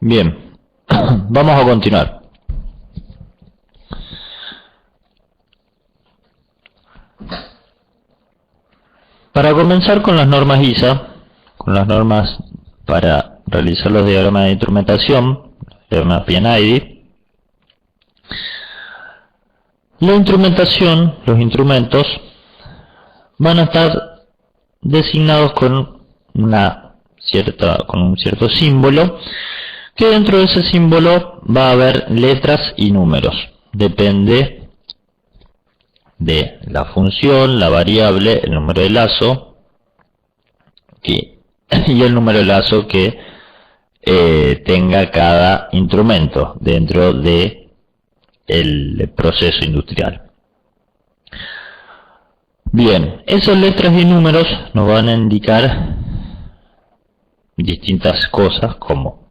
Bien, vamos a continuar. Para comenzar con las normas ISA, con las normas para realizar los diagramas de instrumentación, diagramas P&ID, la instrumentación, los instrumentos, van a estar designados con un cierto símbolo, que dentro de ese símbolo va a haber letras y números. Depende de la función, la variable, el número de lazo y el número de lazo que tenga cada instrumento dentro de el proceso industrial. Bien, esas letras y números nos van a indicar distintas cosas, como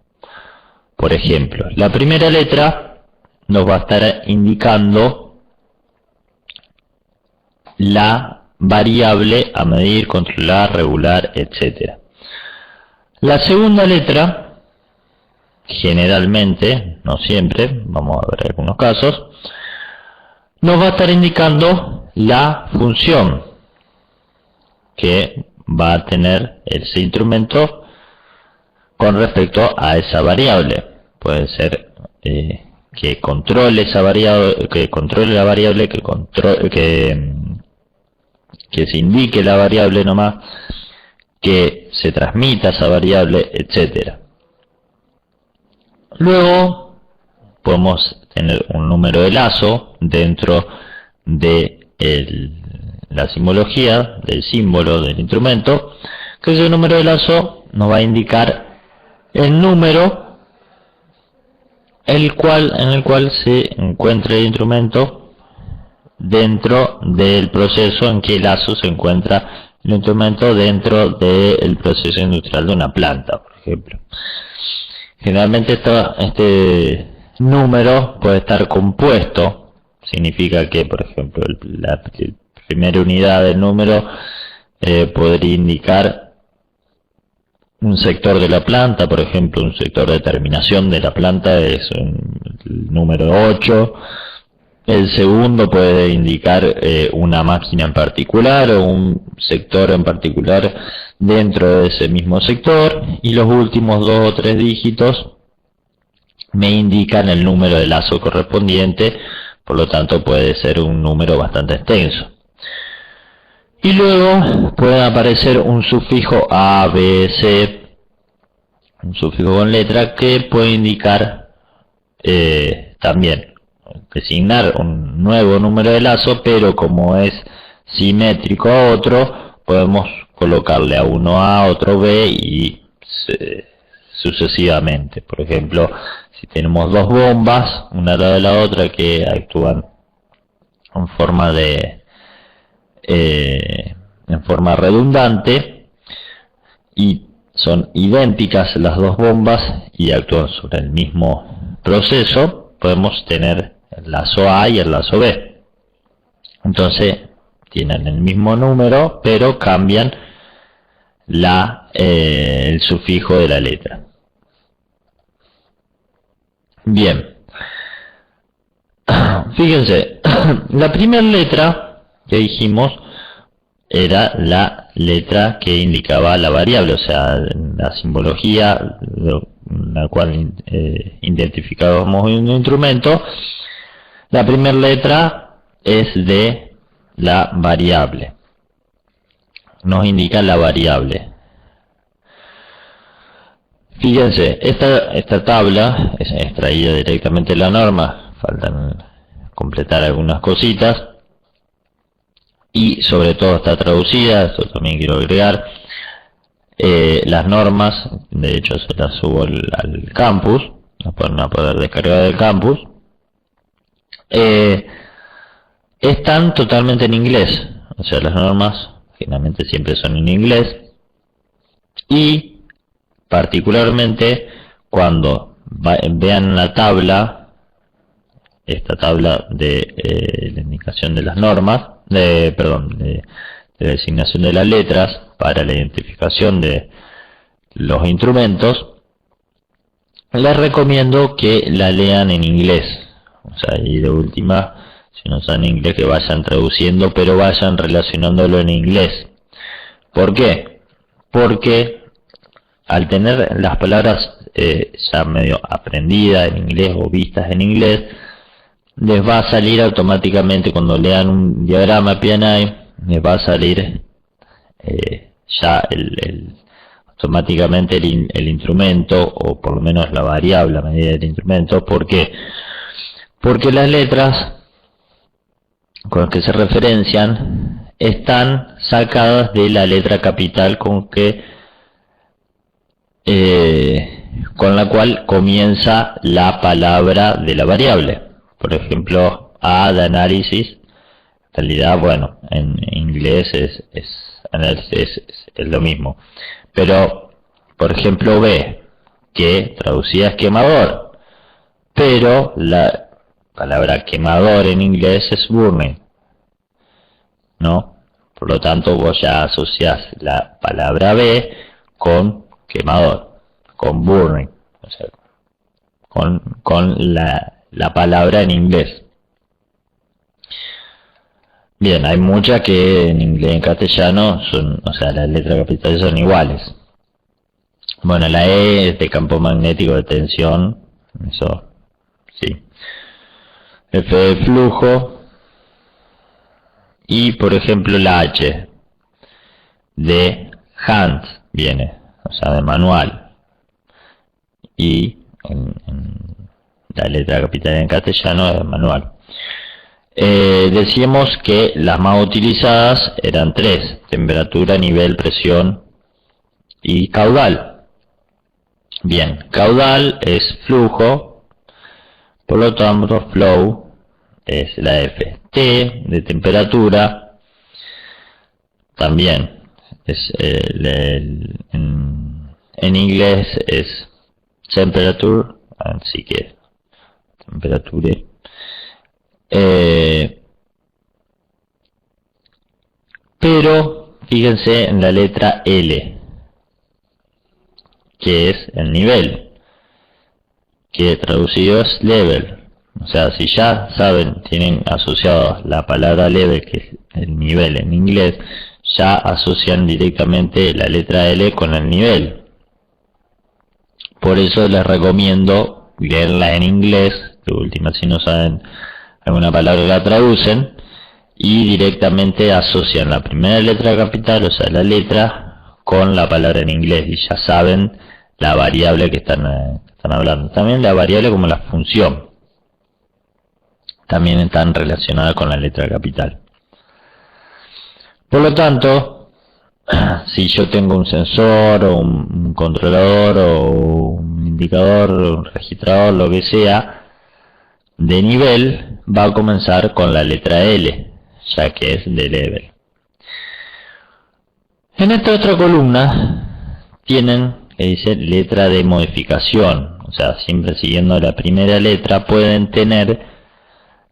por ejemplo, la primera letra nos va a estar indicando la variable a medir, controlar, regular, etc. La segunda letra, generalmente, no siempre, vamos a ver algunos casos, nos va a estar indicando la función que va a tener ese instrumento con respecto a esa variable. Puede ser que controle esa variable, que controle la variable, que se indique la variable nomás, que se transmita esa variable, etc. Luego podemos tener un número de lazo dentro de la simbología del símbolo del instrumento, que ese número de lazo nos va a indicar el número en el cual se encuentra el instrumento dentro del proceso en que el lazo se encuentra el instrumento dentro del proceso industrial de una planta, por ejemplo. Generalmente este número puede estar compuesto, significa que, por ejemplo, la primera unidad del número podría indicar un sector de la planta, por ejemplo, un sector de terminación de la planta es el número 8. El segundo puede indicar una máquina en particular o un sector en particular dentro de ese mismo sector, y los últimos 2 o 3 dígitos me indican el número de lazo correspondiente, por lo tanto puede ser un número bastante extenso. Y luego puede aparecer un sufijo A, B, C, un sufijo con letra que puede indicar también, designar un nuevo número de lazo, pero como es simétrico a otro, podemos colocarle a uno A, otro B y sucesivamente. Por ejemplo, si tenemos 2 bombas, una al lado de la otra, que actúan en forma redundante y son idénticas las 2 bombas y actúan sobre el mismo proceso, podemos tener el lazo A y el lazo B. Entonces tienen el mismo número, pero cambian el sufijo de la letra. Bien, fíjense, la primera letra que dijimos era la letra que indicaba la variable, o sea, la simbología la cual identificábamos un instrumento. La primera letra es de la variable, nos indica la variable. Fíjense, esta tabla es extraída directamente de la norma, faltan completar algunas cositas, y sobre todo está traducida, esto también quiero agregar. Las normas, de hecho se las subo al campus, las van a poder descargar del campus. Están totalmente en inglés, o sea, las normas generalmente siempre son en inglés, y particularmente cuando vean la tabla, esta tabla de la indicación de las normas, de designación de las letras para la identificación de los instrumentos, les recomiendo que la lean en inglés. O sea, y de última, si no saben inglés, que vayan traduciendo, pero vayan relacionándolo en inglés. ¿Por qué? Porque al tener las palabras ya medio aprendidas en inglés o vistas en inglés, les va a salir automáticamente cuando lean un diagrama PNI, les va a salir ya automáticamente el instrumento, o por lo menos la variable a medida del instrumento. ¿Por qué? Porque las letras con las que se referencian están sacadas de la letra capital con la cual comienza la palabra de la variable. Por ejemplo, A de análisis, en realidad, bueno, en inglés es lo mismo. Pero, por ejemplo, B, que traducida es quemador, pero la palabra quemador en inglés es burning, ¿no? Por lo tanto, vos ya asociás la palabra B con quemador, con burning, o sea, con la palabra en inglés. Bien, hay muchas que en inglés y en castellano son, o sea, las letras capitales son iguales. Bueno, la E es de campo magnético de tensión, eso sí. F de flujo. Y por ejemplo la H de hand viene, o sea, de manual. Y en la letra capital en castellano es de manual. Decíamos que las más utilizadas eran tres: temperatura, nivel, presión y caudal. Bien, caudal es flujo, por lo tanto flow es la F. T de temperatura también es en inglés es temperature, así que temperatura. Pero fíjense en la letra L, que es el nivel, que traducido es level. O sea, si ya saben, tienen asociado la palabra level, que es el nivel en inglés, ya asocian directamente la letra L con el nivel. Por eso les recomiendo leerla en inglés, de última si no saben alguna palabra la traducen, y directamente asocian la primera letra capital, o sea la letra, con la palabra en inglés, y ya saben la variable que están hablando. También la variable como la función también están relacionadas con la letra capital. Por lo tanto, si yo tengo un sensor o un controlador o un indicador o un registrador, lo que sea, de nivel, va a comenzar con la letra L, ya que es de level. En esta otra columna tienen que dice letra de modificación, o sea, siempre siguiendo la primera letra pueden tener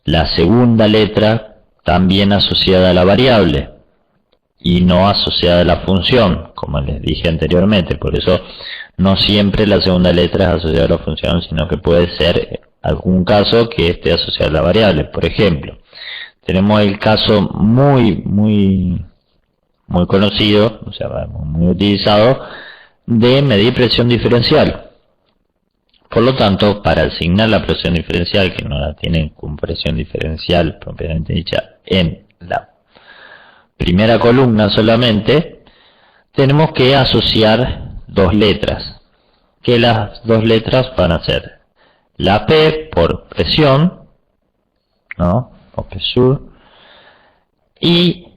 la segunda letra también asociada a la variable y no asociada a la función, como les dije anteriormente. Por eso no siempre la segunda letra es asociada a la función, sino que puede ser algún caso que esté asociado a la variable. Por ejemplo, tenemos el caso muy conocido, o sea, muy utilizado, de medir presión diferencial. Por lo tanto, para asignar la presión diferencial, que no la tienen con presión diferencial propiamente dicha en la primera columna solamente, tenemos que asociar dos letras, que las dos letras van a ser la P por presión, ¿no? O pressure, y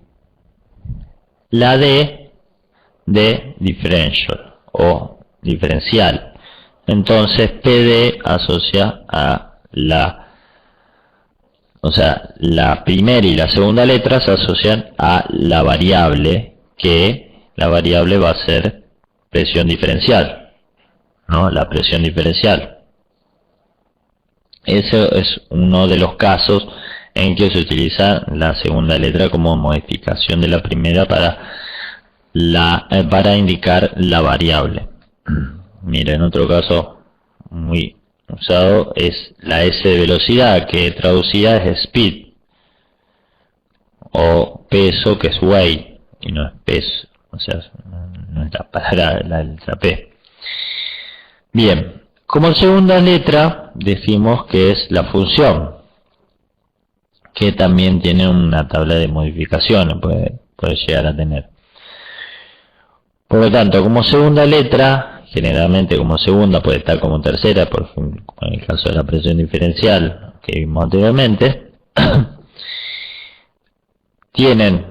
la D de differential o diferencial. Entonces PD asocia a la primera y la segunda letra se asocian a la variable, que la variable va a ser presión diferencial, ¿no? La presión diferencial. Ese es uno de los casos en que se utiliza la segunda letra como modificación de la primera para indicar la variable. Miren, otro caso muy usado es la S de velocidad, que traducida es speed, o peso, que es weight, y no es peso, o sea, no es la palabra, la letra P. Bien, como segunda letra decimos que es la función, que también tiene una tabla de modificaciones, puede llegar a tener. Por lo tanto, como segunda letra, generalmente como segunda puede estar como tercera, por ejemplo, en el caso de la presión diferencial que vimos anteriormente, tienen,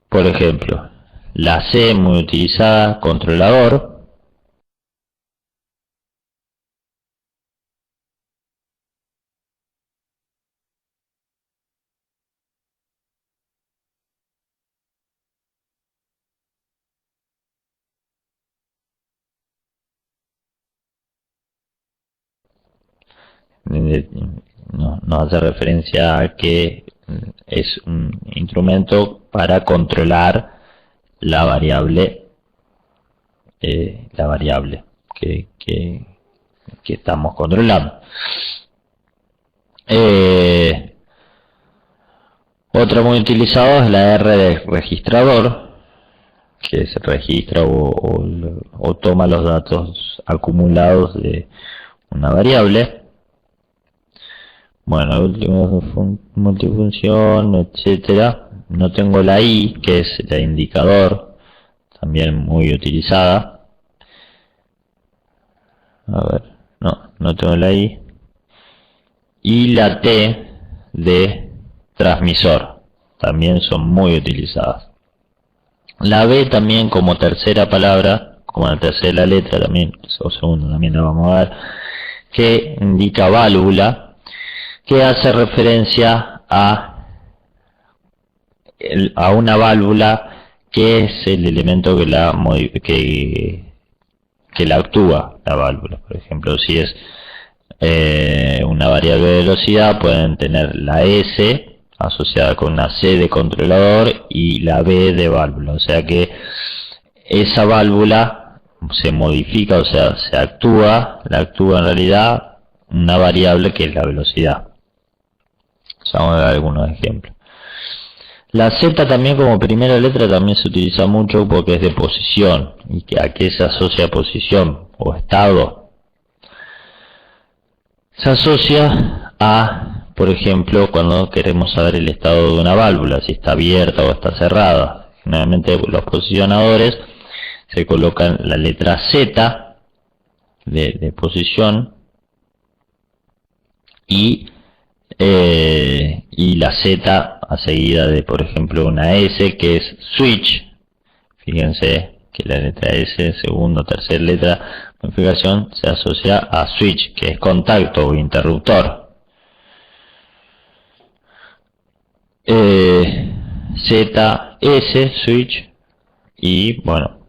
por ejemplo, la C muy utilizada, controlador, no hace referencia a que es un instrumento para controlar la variable que, que estamos controlando. Otra muy utilizada es la R de registrador, que se registra o toma los datos acumulados de una variable. Bueno, último, multifunción, etcétera. No tengo la I, que es la indicador, también muy utilizada. A ver, no tengo la I. Y la T de transmisor, también son muy utilizadas. La B también como tercera palabra, como la tercera letra también, o segunda también la vamos a ver, que indica válvula, que hace referencia a una válvula que es el elemento que la actúa, la válvula. Por ejemplo, si es una variable de velocidad, pueden tener la S asociada con una C de controlador y la B de válvula, o sea que esa válvula se modifica, o sea, la actúa en realidad una variable que es la velocidad. Vamos a ver algunos ejemplos. La Z también como primera letra también se utiliza mucho porque es de posición. ¿Y a qué se asocia posición o estado? Se asocia a, por ejemplo, cuando queremos saber el estado de una válvula, si está abierta o está cerrada. Generalmente los posicionadores se colocan la letra Z de posición y la Z a seguida de, por ejemplo, una S que es switch. Fíjense que la letra S, segunda o tercera letra de modificación, se asocia a switch, que es contacto o interruptor. ZS, switch, y bueno,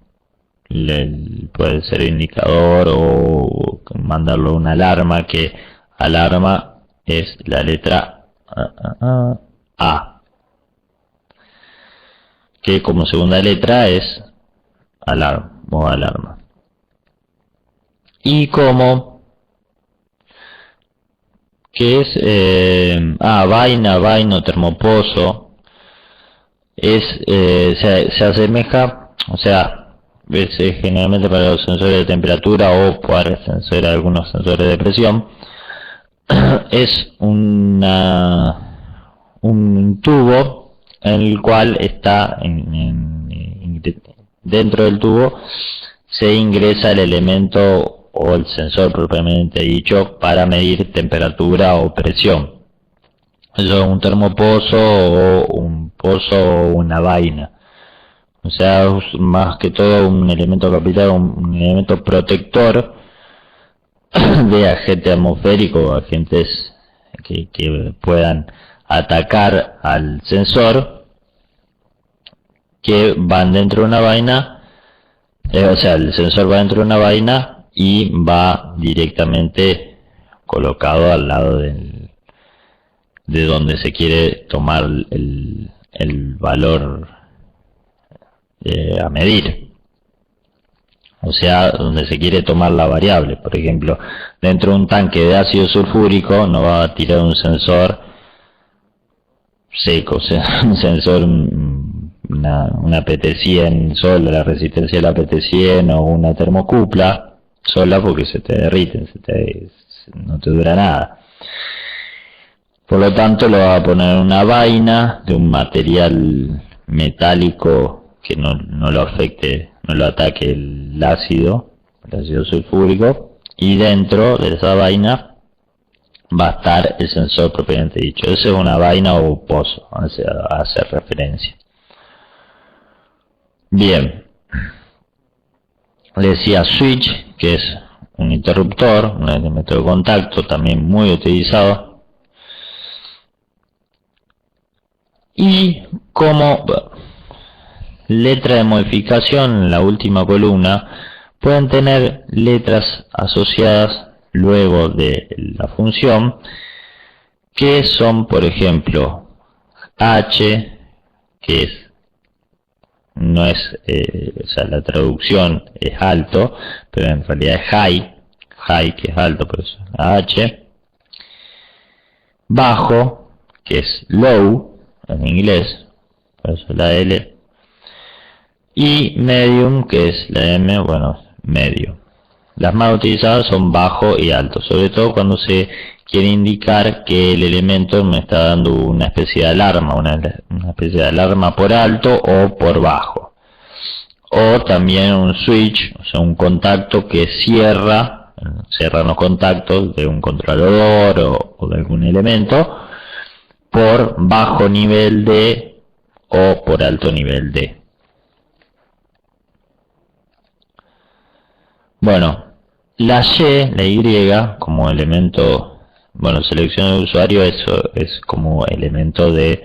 puede ser indicador o mandarlo a una alarma, que alarma es la letra A, que como segunda letra es alarma o alarma. Y como que es vaina o termopozo, es se asemeja, o sea, es generalmente para los sensores de temperatura o para algunos sensores de presión. Es un tubo en el cual está dentro del tubo se ingresa el elemento o el sensor propiamente dicho para medir temperatura o presión. Eso es un termopozo o un pozo o una vaina. O sea, es más que todo un elemento capital, un elemento protector de agente atmosférico o agentes que puedan atacar al sensor, que van dentro de una vaina, o sea, el sensor va dentro de una vaina y va directamente colocado al lado de donde se quiere tomar el valor a medir. o sea, donde se quiere tomar la variable. Por ejemplo, dentro de un tanque de ácido sulfúrico no va a tirar un sensor seco, o sea, un sensor, una PT100 sola, la resistencia de la PT100 o una termocupla sola, porque se te derriten, no te dura nada. Por lo tanto, lo va a poner en una vaina de un material metálico que no lo afecte, no lo ataque el ácido sulfúrico, y dentro de esa vaina va a estar el sensor propiamente dicho. Eso es una vaina o pozo, a hacer referencia. Bien, le decía switch, que es un interruptor, un método de contacto también muy utilizado. Y como letra de modificación en la última columna, pueden tener letras asociadas luego de la función, que son, por ejemplo, H, que no es, o sea, la traducción es alto, pero en realidad es high, que es alto, por eso H, bajo, que es low, en inglés, por eso la L, y medium, que es la M, bueno, medio. Las más utilizadas son bajo y alto, sobre todo cuando se quiere indicar que el elemento me está dando una especie de alarma, una especie de alarma por alto o por bajo. O también un switch, o sea, un contacto que cierra los contactos de un controlador o de algún elemento por bajo nivel de o por alto nivel de. Bueno, la Y como elemento, bueno, selección de usuario, eso es como elemento de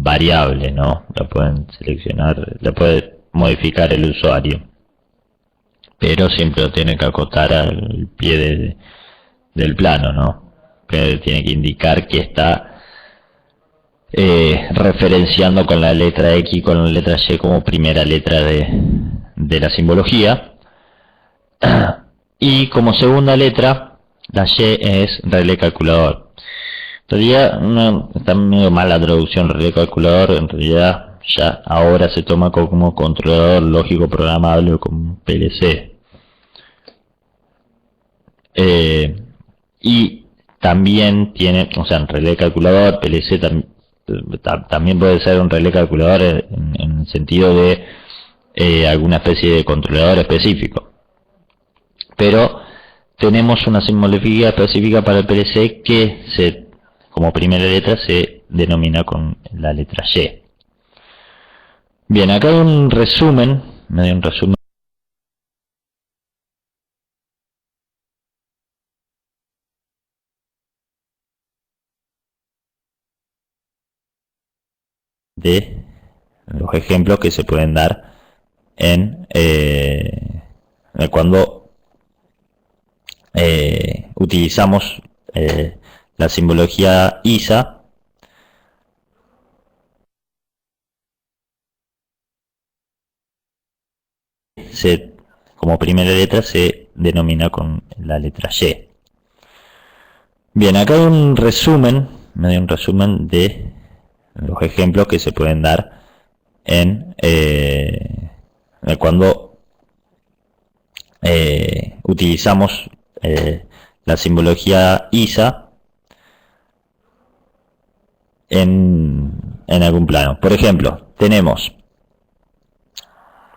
variable, ¿no? La pueden seleccionar, la puede modificar el usuario, pero siempre lo tiene que acotar al pie del plano, ¿no? Que tiene que indicar que está referenciando con la letra X y con la letra Y como primera letra de la simbología. Y como segunda letra, la Y es relé calculador. En realidad, está medio mal la traducción relé calculador, en realidad ya ahora se toma como controlador lógico programable o como PLC. Y también tiene, o sea, en relé calculador, PLC también puede ser un relé calculador en el sentido de alguna especie de controlador específico. Pero tenemos una simbología específica para el PLC que como primera letra se denomina con la letra Y. Bien, acá hay un resumen, medio un resumen de los ejemplos que se pueden dar en cuando utilizamos la simbología ISA como primera letra se denomina con la letra Y. Bien, acá hay un resumen, medio un resumen de los ejemplos que se pueden dar en cuando utilizamos la simbología ISA en algún plano. Por ejemplo,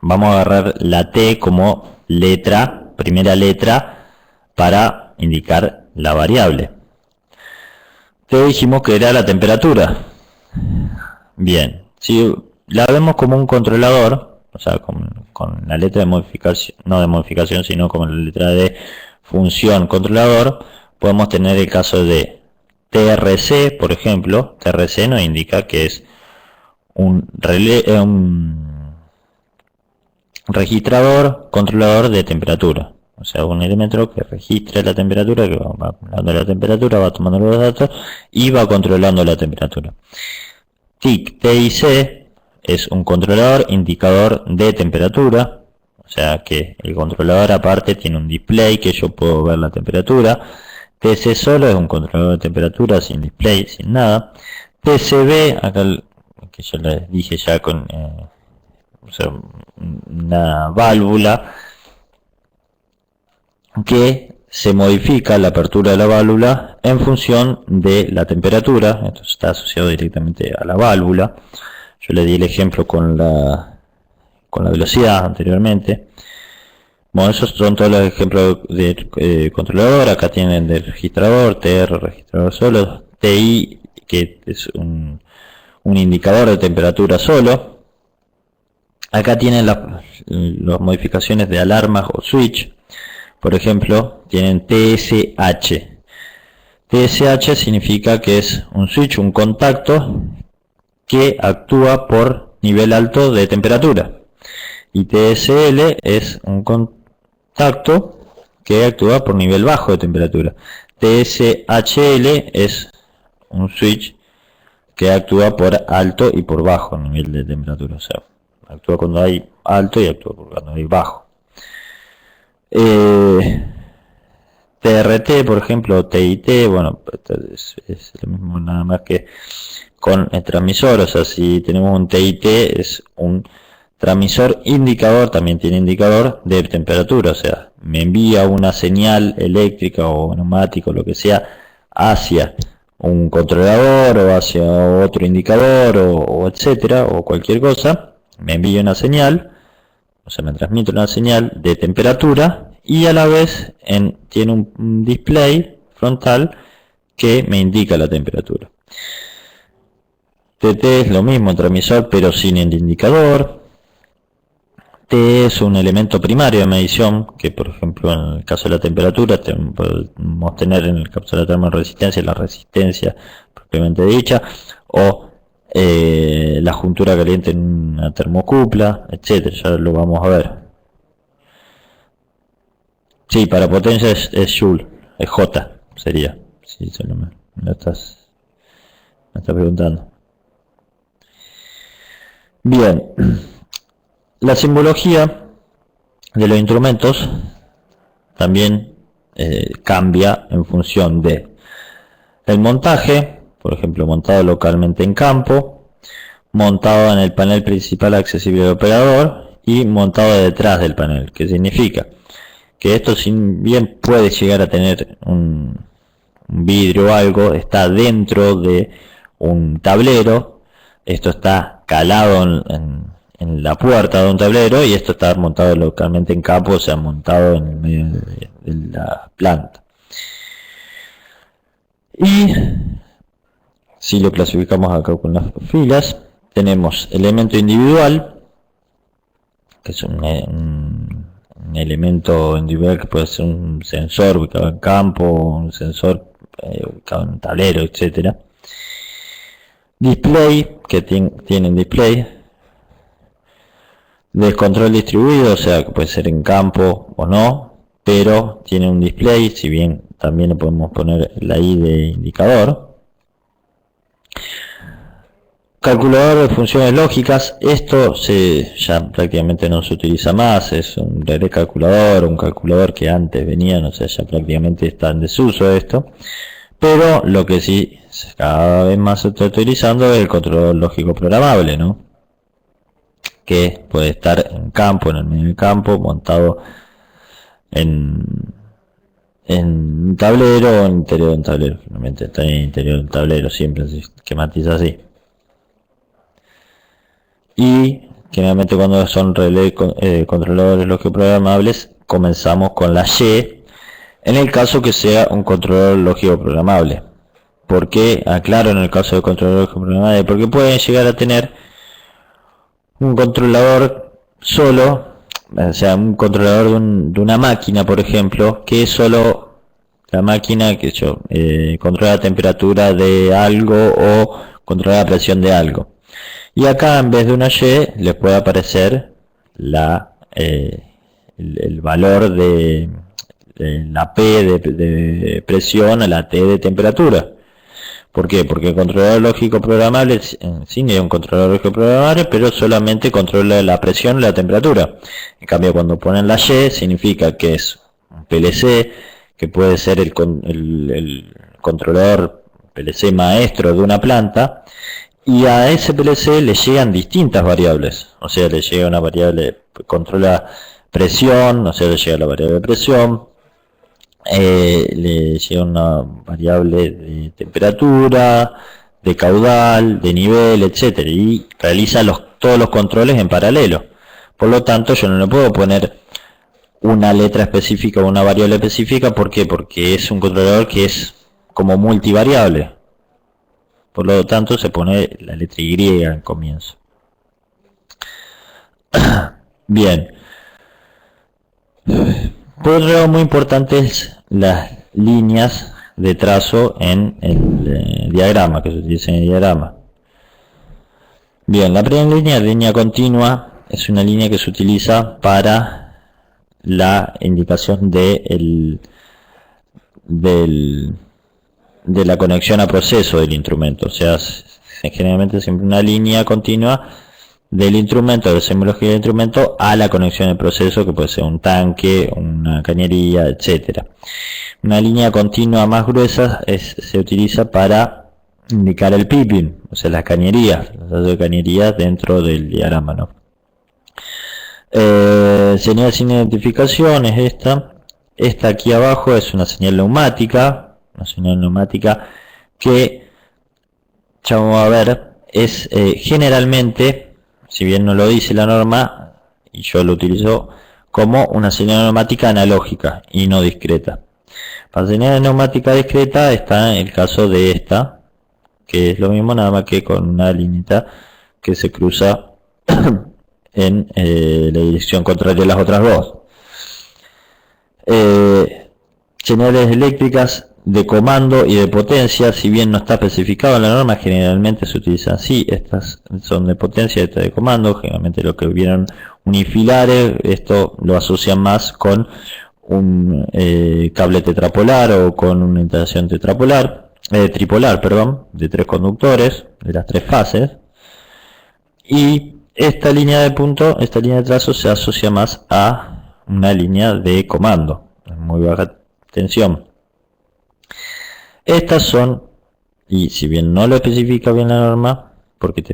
vamos a agarrar la T como primera letra para indicar la variable. Te dijimos que era la temperatura. Bien, si la vemos como un controlador, o sea, con la letra de modificación, no de modificación, sino como la letra de función controlador, podemos tener el caso de TRC, por ejemplo. TRC nos indica que es un registrador controlador de temperatura. O sea, un elemento que registra la temperatura, que va acumulando la temperatura, va tomando los datos y va controlando la temperatura. TIC es un controlador indicador de temperatura, O sea que el controlador aparte tiene un display que yo puedo ver la temperatura. TC solo es un controlador de temperatura sin display, sin nada. TCB, acá que yo les dije ya con o sea, una válvula que se modifica la apertura de la válvula en función de la temperatura. Esto está asociado directamente a la válvula. Yo le di el ejemplo con la velocidad anteriormente. Bueno, esos son todos los ejemplos de controlador. Acá tienen del registrador, TR, registrador solo, TI, que es un indicador de temperatura solo. Acá tienen las modificaciones de alarmas o switch. Por ejemplo, tienen TSH. TSH significa que es un switch, un contacto que actúa por nivel alto de temperatura. Y TSL es un contacto que actúa por nivel bajo de temperatura. TSHL es un switch que actúa por alto y por bajo nivel de temperatura. O sea, actúa cuando hay alto y actúa cuando hay bajo. TRT, por ejemplo, TIT, bueno, es lo mismo, nada más que con el transmisor. O sea, si tenemos un TIT, es un transmisor indicador, también tiene indicador de temperatura. O sea, me envía una señal eléctrica o neumática o lo que sea hacia un controlador o hacia otro indicador o etcétera, o cualquier cosa. Me envía una señal, o sea, me transmite una señal de temperatura y a la vez tiene un display frontal que me indica la temperatura. TT es lo mismo, transmisor, pero sin el indicador. T es un elemento primario de medición, que por ejemplo en el caso de la temperatura podemos tener en el caso de la termoresistencia la resistencia propiamente dicha, o la juntura caliente en una termocupla, etcétera. Ya lo vamos a ver. Sí, para potencia es Joule, es J sería. Sí, me estás preguntando. Bien, la simbología de los instrumentos también cambia en función de el montaje, por ejemplo, montado localmente en campo, montado en el panel principal accesible del operador y montado detrás del panel. ¿Qué significa? Que esto, si bien puede llegar a tener un vidrio o algo, está dentro de un tablero. Esto está calado en la puerta de un tablero y esto está montado localmente en campo, o sea, montado en el medio de la planta. Y si lo clasificamos acá con las filas, tenemos elemento individual, que es un elemento individual que puede ser un sensor ubicado en campo, un sensor ubicado en un tablero, etcétera. Display, que tienen display. Descontrol distribuido, o sea que puede ser en campo o no, pero tiene un display, si bien también le podemos poner la I de indicador. Calculador de funciones lógicas, esto ya prácticamente no se utiliza más, es un relé calculador, un calculador que antes venían, o sea, ya prácticamente está en desuso esto. Pero lo que sí cada vez más se está utilizando es el controlador lógico programable, ¿no? Que puede estar en campo, en el medio del campo, montado en un tablero o en interior de un tablero. Finalmente está en el interior del tablero, siempre se esquematiza así. Y generalmente cuando son relé controladores lógicos programables, comenzamos con la Y, en el caso que sea un controlador lógico programable. ¿Por qué? Aclaro, en el caso de controlador lógico programable, porque pueden llegar a tener un controlador solo, o sea, un controlador de una máquina, por ejemplo, que es solo la máquina que controla la temperatura de algo o controla la presión de algo. Y acá en vez de una Y les puede aparecer el valor de la P de presión a la T de temperatura. ¿Por qué? Porque el controlador lógico programable sí es un controlador lógico programable, pero solamente controla la presión y la temperatura. En cambio, cuando ponen la Y, significa que es un PLC, que puede ser el controlador PLC maestro de una planta, y a ese PLC le llegan distintas variables. O sea, le llega una variable que controla presión, o sea, le llega la variable de presión, le llega una variable de temperatura, de caudal, de nivel, etcétera, y realiza todos los controles en paralelo. Por lo tanto, yo no le puedo poner una letra específica o una variable específica. ¿Por qué? Porque es un controlador que es como multivariable. Por lo tanto, se pone la letra Y al comienzo. Bien. Por otro lado, muy importantes las líneas de trazo en el diagrama, que se utiliza en el diagrama. Bien, la primera línea continua, es una línea que se utiliza para la indicación de la conexión a proceso del instrumento. O sea, generalmente siempre una línea continua del instrumento, de la simbología del instrumento, a la conexión del proceso, que puede ser un tanque, una cañería, etcétera. Una línea continua más gruesa se utiliza para indicar el piping, o sea, las cañerías dentro del diagrama, ¿no? Señal sin identificación es esta. Esta aquí abajo es una señal neumática que, ya vamos a ver, es generalmente, si bien no lo dice la norma, y yo lo utilizo como una señal neumática analógica y no discreta. Para señal neumática discreta está el caso de esta, que es lo mismo, nada más que con una lineita que se cruza en la dirección contraria a las otras dos. Señales eléctricas de comando y de potencia, si bien no está especificado en la norma, generalmente se utilizan así. Estas son de potencia, estas de comando. Generalmente lo que vieron unifilares, esto lo asocian más con un cable tetrapolar o con una instalación tripolar, de 3 conductores, de las 3 fases. Y esta línea de trazo se asocia más a una línea de comando, muy baja tensión. Estas son, y si bien no lo especifica bien la norma, porque no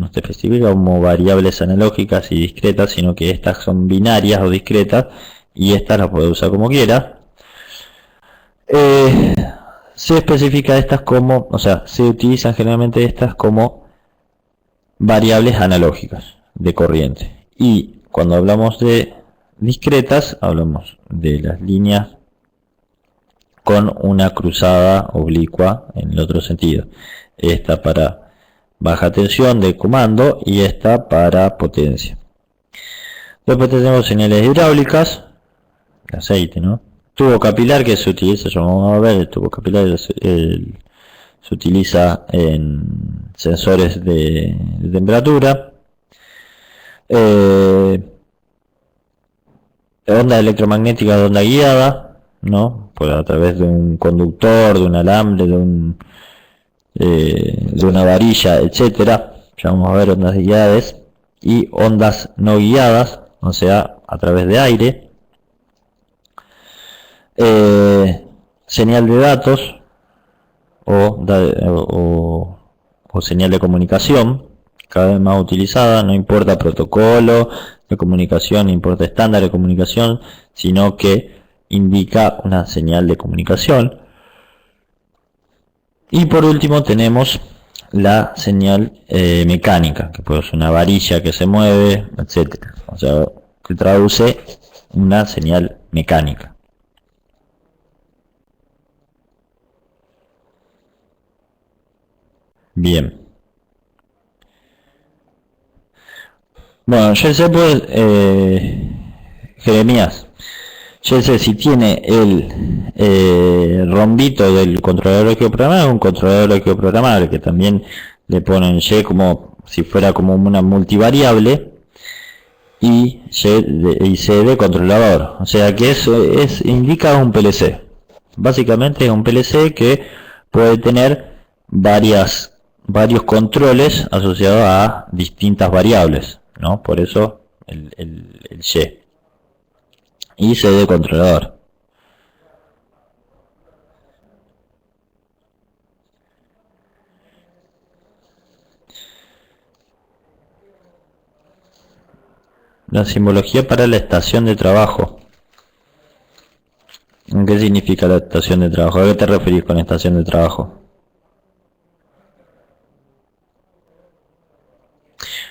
te especifica como variables analógicas y discretas, sino que estas son binarias o discretas, y estas las puedes usar como quieras. Se especifica estas como, o sea, se utilizan generalmente estas como variables analógicas de corriente. Y cuando hablamos de discretas, hablamos de las líneas con una cruzada oblicua en el otro sentido. Esta para baja tensión de comando y esta para potencia. Después tenemos señales hidráulicas, aceite, ¿no? Tubo capilar, que se utiliza, ya vamos a ver, el tubo capilar se utiliza en sensores de temperatura. Onda electromagnética de onda guiada, ¿no? A través de un conductor, de un alambre, de una varilla, etcétera. Ya vamos a ver ondas guiadas y ondas no guiadas, o sea, a través de aire. Señal de datos o señal de comunicación, cada vez más utilizada. No importa protocolo de comunicación, no importa estándar de comunicación, sino que indica una señal de comunicación. Y por último tenemos la señal mecánica, que puede ser una varilla que se mueve, etcétera. O sea, que traduce una señal mecánica. Bien. Bueno, yo sé pues, Jeremías, yo sé si tiene el rombito del controlador lógico programable, un controlador lógico programable que también le ponen Y como si fuera como una multivariable y C de controlador. O sea que eso indica un PLC. Básicamente es un PLC que puede tener varios controles asociados a distintas variables, ¿no? Por eso el y C de controlador. La simbología para la estación de trabajo. ¿Qué significa la estación de trabajo? ¿A qué te referís con estación de trabajo?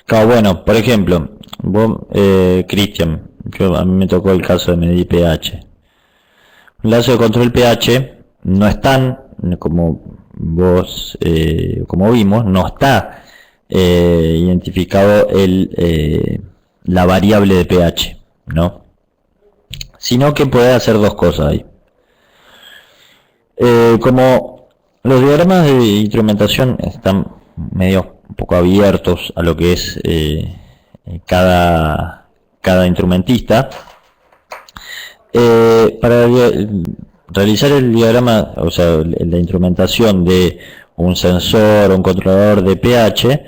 Claro, bueno, por ejemplo, vos, Cristian, a mí me tocó el caso de medir pH. Un lazo de control pH no están, como vos, como vimos, no está identificado la variable de pH, ¿no? Sino que puede hacer dos cosas ahí. Como los diagramas de instrumentación están medio un poco abiertos a lo que es cada instrumentista, para realizar el diagrama, o sea, la instrumentación de un sensor o un controlador de pH,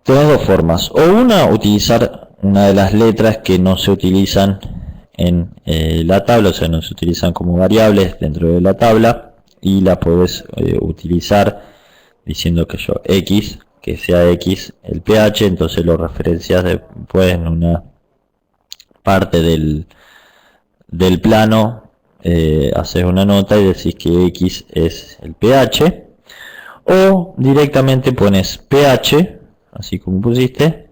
tenemos dos formas. O una, utilizar una de las letras que no se utilizan en la tabla, o sea, no se utilizan como variables dentro de la tabla, y la puedes utilizar diciendo que X, que sea X el pH, entonces lo referencias después en una parte del plano, haces una nota y decís que X es el pH, o directamente pones pH, así como pusiste,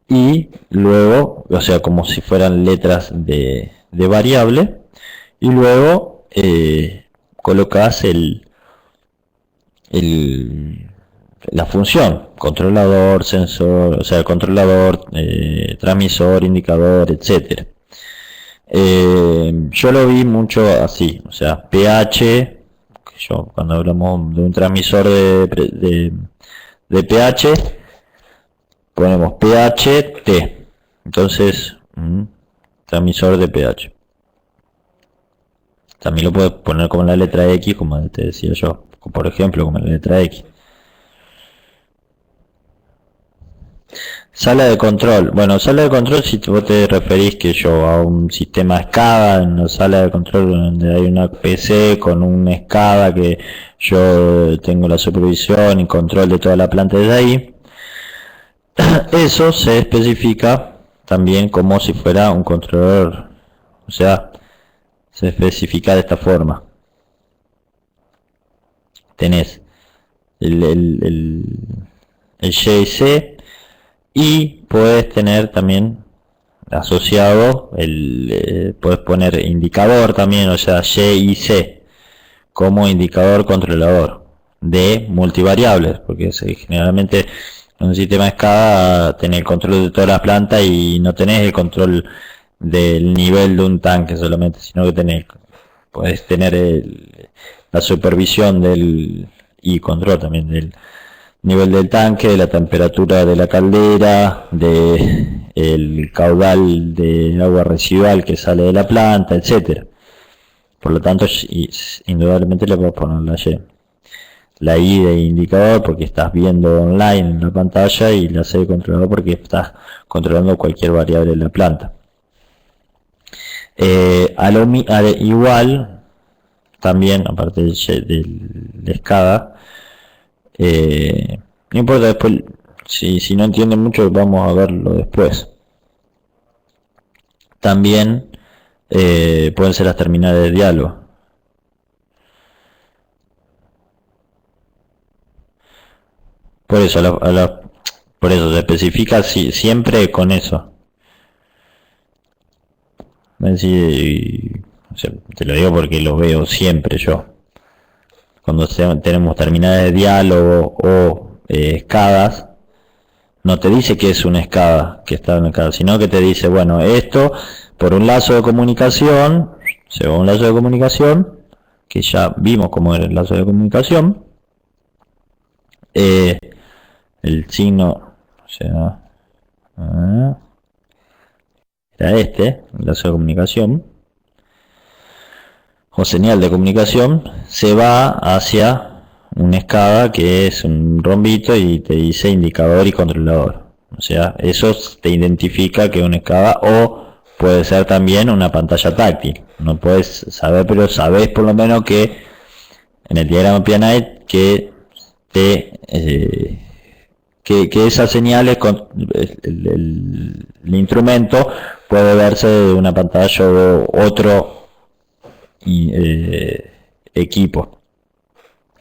y luego, o sea, como si fueran letras de variable, y luego colocas la función, controlador, sensor, o sea, controlador, transmisor, indicador, etcétera. Yo lo vi mucho así, o sea, pH, cuando hablamos de un transmisor de pH, ponemos pH T, entonces transmisor de pH. También lo puedes poner como la letra X, como te decía yo, por ejemplo, como la letra X. Sala de control. Bueno, sala de control, si vos te referís que a un sistema SCADA, en la sala de control donde hay una PC con un SCADA que yo tengo la supervisión y control de toda la planta desde ahí, eso se especifica también como si fuera un controlador. O sea, se especifica de esta forma. Tenés el GIC, y puedes tener también asociado puedes poner indicador también, o sea, GIC como indicador controlador de multivariables, porque generalmente en un sistema SCADA tenés el control de toda la planta y no tenés el control del nivel de un tanque solamente, sino que puedes tener la supervisión y control también del nivel del tanque, de la temperatura de la caldera, de el caudal de agua residual que sale de la planta, etcétera. Por lo tanto, indudablemente le puedes poner la I de indicador porque estás viendo online en la pantalla, y la C de controlador porque estás controlando cualquier variable de la planta. Igual, también, aparte del SCADA, no importa, después, si no entienden mucho, vamos a verlo después. También pueden ser las terminales de diálogo. Por eso, por eso se especifica siempre con eso. O sea, te lo digo porque lo veo siempre yo. Cuando tenemos terminales de diálogo o SCADAs, no te dice que es una SCADA que está en el SCADA, sino que te dice, bueno, esto por un lazo de comunicación, se va un lazo de comunicación, que ya vimos cómo era el lazo de comunicación, el signo, o sea, era el lazo de comunicación, o señal de comunicación se va hacia una escala que es un rombito y te dice indicador y controlador. O sea, eso te identifica que es una escala, o puede ser también una pantalla táctil. No puedes saber, pero sabes por lo menos que en el diagrama PNI que que esas señales con el instrumento puede verse de una pantalla o otro equipo,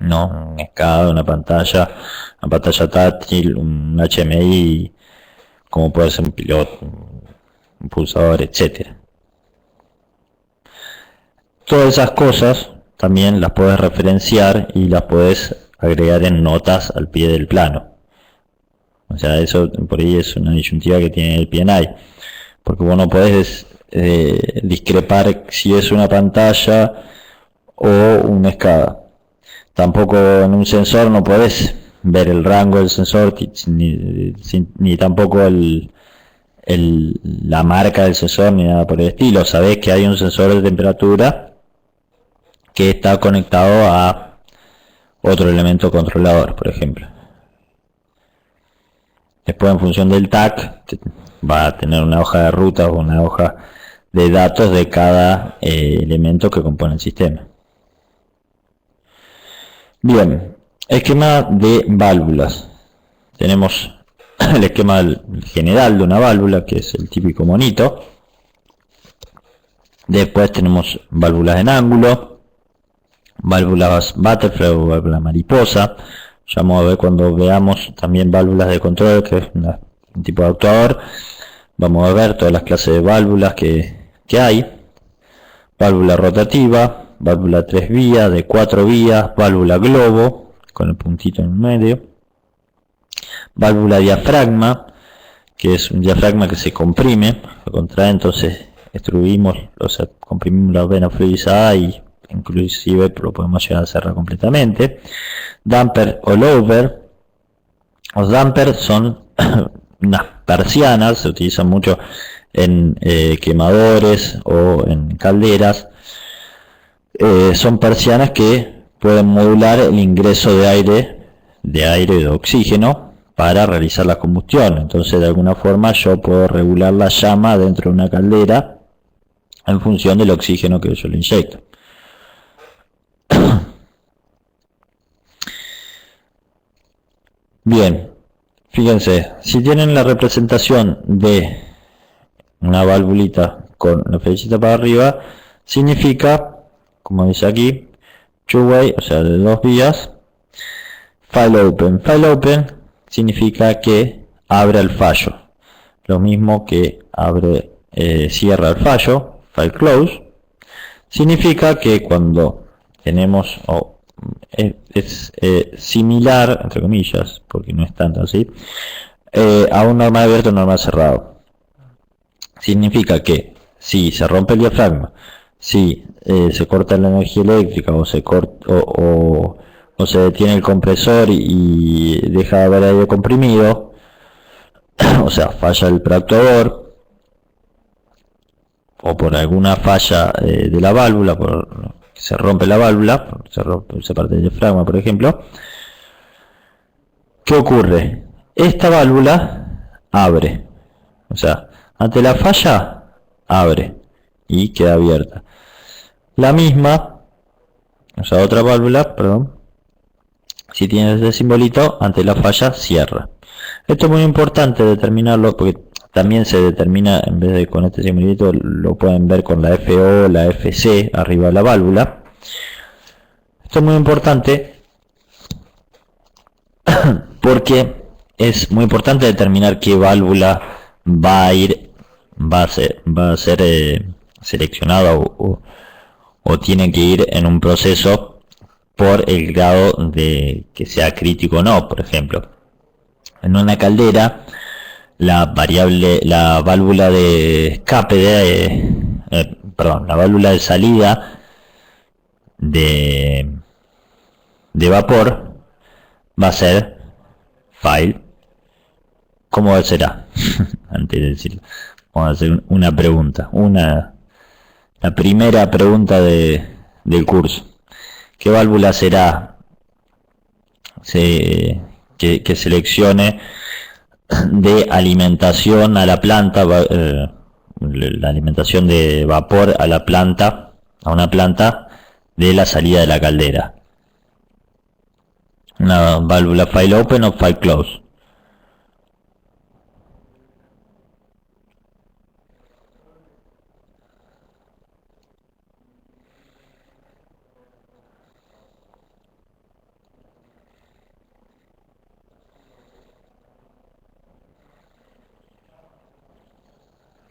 no una escala, una pantalla táctil, un HMI, como puede ser un piloto, un pulsador, etcétera. Todas esas cosas también las puedes referenciar y las puedes agregar en notas al pie del plano. O sea, eso por ahí es una disyuntiva que tiene el PNI, porque vos no podés discrepar si es una pantalla o una escala. Tampoco en un sensor no podés ver el rango del sensor, ni tampoco la marca del sensor, ni nada por el estilo. Sabés que hay un sensor de temperatura que está conectado a otro elemento controlador, por ejemplo. Después, en función del TAC, va a tener una hoja de ruta o una hoja de datos de cada elemento que compone el sistema. Bien, esquema de válvulas. Tenemos el esquema general de una válvula, que es el típico monito. Después tenemos válvulas en ángulo, válvulas butterfly o válvula mariposa. Ya vamos a ver cuando veamos también válvulas de control, que es un tipo de actuador. Vamos a ver todas las clases de válvulas que hay. Válvula rotativa, válvula 3 vías, de 4 vías, válvula globo, con el puntito en el medio. Válvula diafragma, que es un diafragma que se comprime, se contrae, entonces comprimimos la vena fluidizada y inclusive lo podemos llegar a cerrar completamente. Damper o lower. Los dampers son unas persianas, se utilizan mucho en quemadores o en calderas. Son persianas que pueden modular el ingreso de aire y de oxígeno para realizar la combustión. Entonces, de alguna forma yo puedo regular la llama dentro de una caldera en función del oxígeno que yo le inyecto. Bien, fíjense, si tienen la representación de una valvulita con la flechita para arriba, significa, como dice aquí, two-way, o sea, de 2 vías. File open. File open significa que abre el fallo. Lo mismo que cierra el fallo. File close significa que cuando tenemos, es similar, entre comillas, porque no es tanto así, a un normal abierto o normal cerrado. Significa que si se rompe el diafragma, si se corta la energía eléctrica o se detiene el compresor y deja de haber aire comprimido, o sea, falla el preactuador, o por alguna falla de la válvula, se rompe la válvula, se parte el diafragma, por ejemplo, ¿qué ocurre? Esta válvula abre, o sea, ante la falla abre y queda abierta. La misma, o sea, otra válvula, perdón, si tiene ese simbolito, ante la falla cierra. Esto es muy importante determinarlo, porque también se determina, en vez de con este simbolito, lo pueden ver con la FO, la FC arriba de la válvula. Esto es muy importante porque es muy importante determinar qué válvula va a ser seleccionada o tiene que ir en un proceso por el grado de que sea crítico o no. Por ejemplo, en una caldera, la válvula de escape la válvula de salida de vapor va a ser file. ¿Cómo será? Antes de decirlo, vamos a hacer una pregunta. La primera pregunta de del curso. ¿Qué válvula será que seleccione de alimentación a la planta, la alimentación de vapor a la planta, a una planta de la salida de la caldera? Una válvula file open o file close.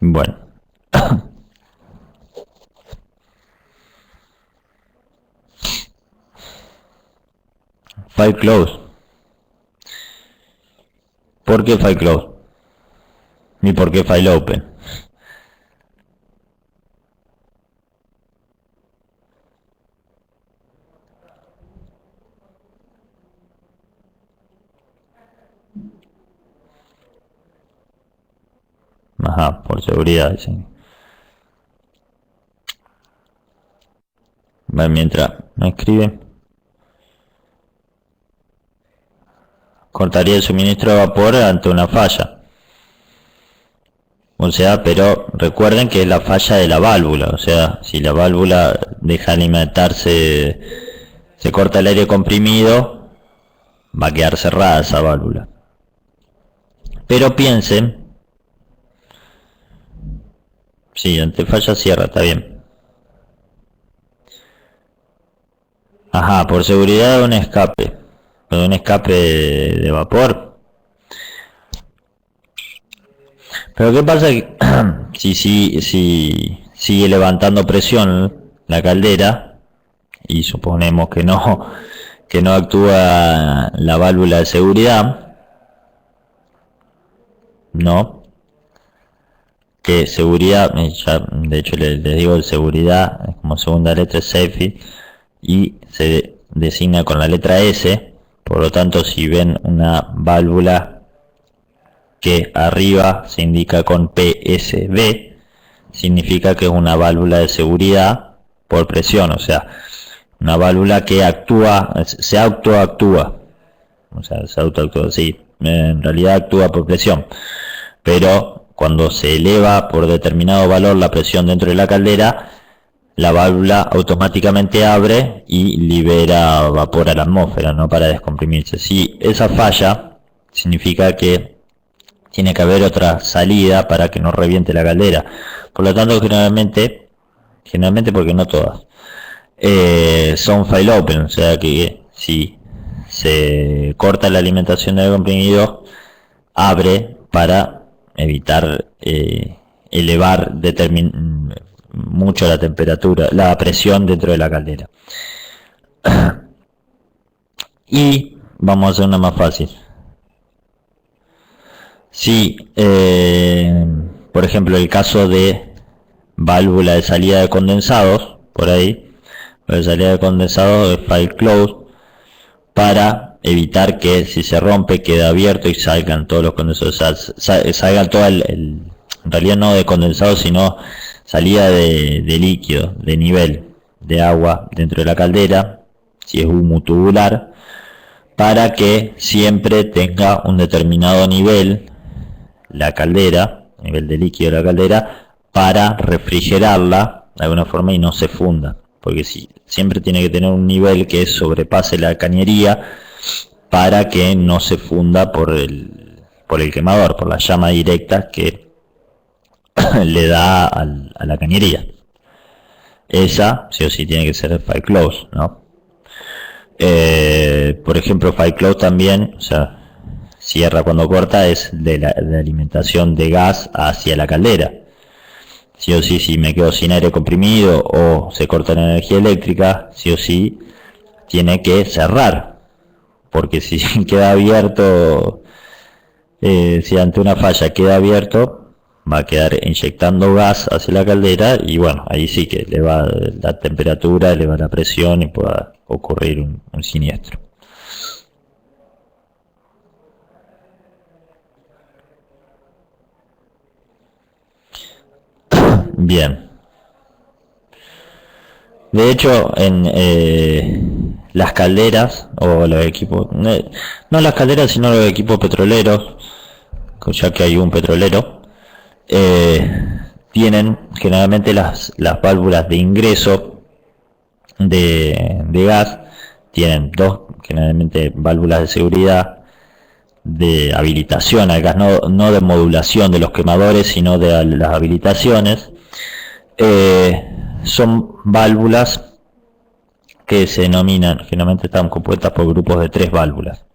Bueno. File close. ¿Por qué file close? ¿Y por qué file open? Ajá, por seguridad, dicen. Mientras me escribe, cortaría el suministro de vapor ante una falla. O sea, pero recuerden que es la falla de la válvula. O sea, si la válvula deja alimentarse, se corta el aire comprimido, va a quedar cerrada esa válvula. Pero piensen, sí, ante falla cierra, está bien. Ajá, por seguridad un escape de vapor. Pero qué pasa si sigue levantando presión la caldera y suponemos que no actúa la válvula de seguridad, no, que seguridad, ya de hecho les digo seguridad como segunda letra es safety y se designa con la letra S. Por lo tanto, si ven una válvula que arriba se indica con PSB, significa que es una válvula de seguridad por presión, o sea, una válvula que se autoactúa, sí, en realidad actúa por presión, pero cuando se eleva por determinado valor la presión dentro de la caldera, la válvula automáticamente abre y libera vapor a la atmósfera, no para descomprimirse. Si esa falla, significa que tiene que haber otra salida para que no reviente la caldera. Por lo tanto, generalmente porque no todas, son file open, o sea que si se corta la alimentación del comprimido, abre para evitar elevar mucho la temperatura, la presión dentro de la caldera. Y vamos a hacer una más fácil. Si, por ejemplo, el caso de válvula de salida de condensados, por ahí, la salida de condensados es file close, para evitar que si se rompe quede abierto y salgan todos los condensados, salgan todo en realidad no de condensados, sino salida de líquido, de nivel de agua dentro de la caldera, si es humo tubular, para que siempre tenga un determinado nivel la caldera, nivel de líquido de la caldera, para refrigerarla de alguna forma y no se funda, porque siempre tiene que tener un nivel que sobrepase la cañería para que no se funda por el quemador, por la llama directa que le da a la cañería. Esa sí o sí tiene que ser file close, ¿no? Por ejemplo, file close también, o sea, cierra cuando corta, es de alimentación de gas hacia la caldera. Sí o sí, si me quedo sin aire comprimido o se corta la energía eléctrica, sí o sí tiene que cerrar, porque si queda abierto, si ante una falla queda abierto, va a quedar inyectando gas hacia la caldera y bueno, ahí sí que eleva la temperatura, eleva la presión y pueda ocurrir un siniestro. Bien. De hecho, en las calderas o los equipos, no las calderas, sino los equipos petroleros, ya que hay un petrolero, tienen generalmente las válvulas de ingreso de gas, tienen dos generalmente válvulas de seguridad, de habilitación al gas, no de modulación de los quemadores, sino de las habilitaciones. Son válvulas que se denominan, generalmente están compuestas por grupos de 3 válvulas.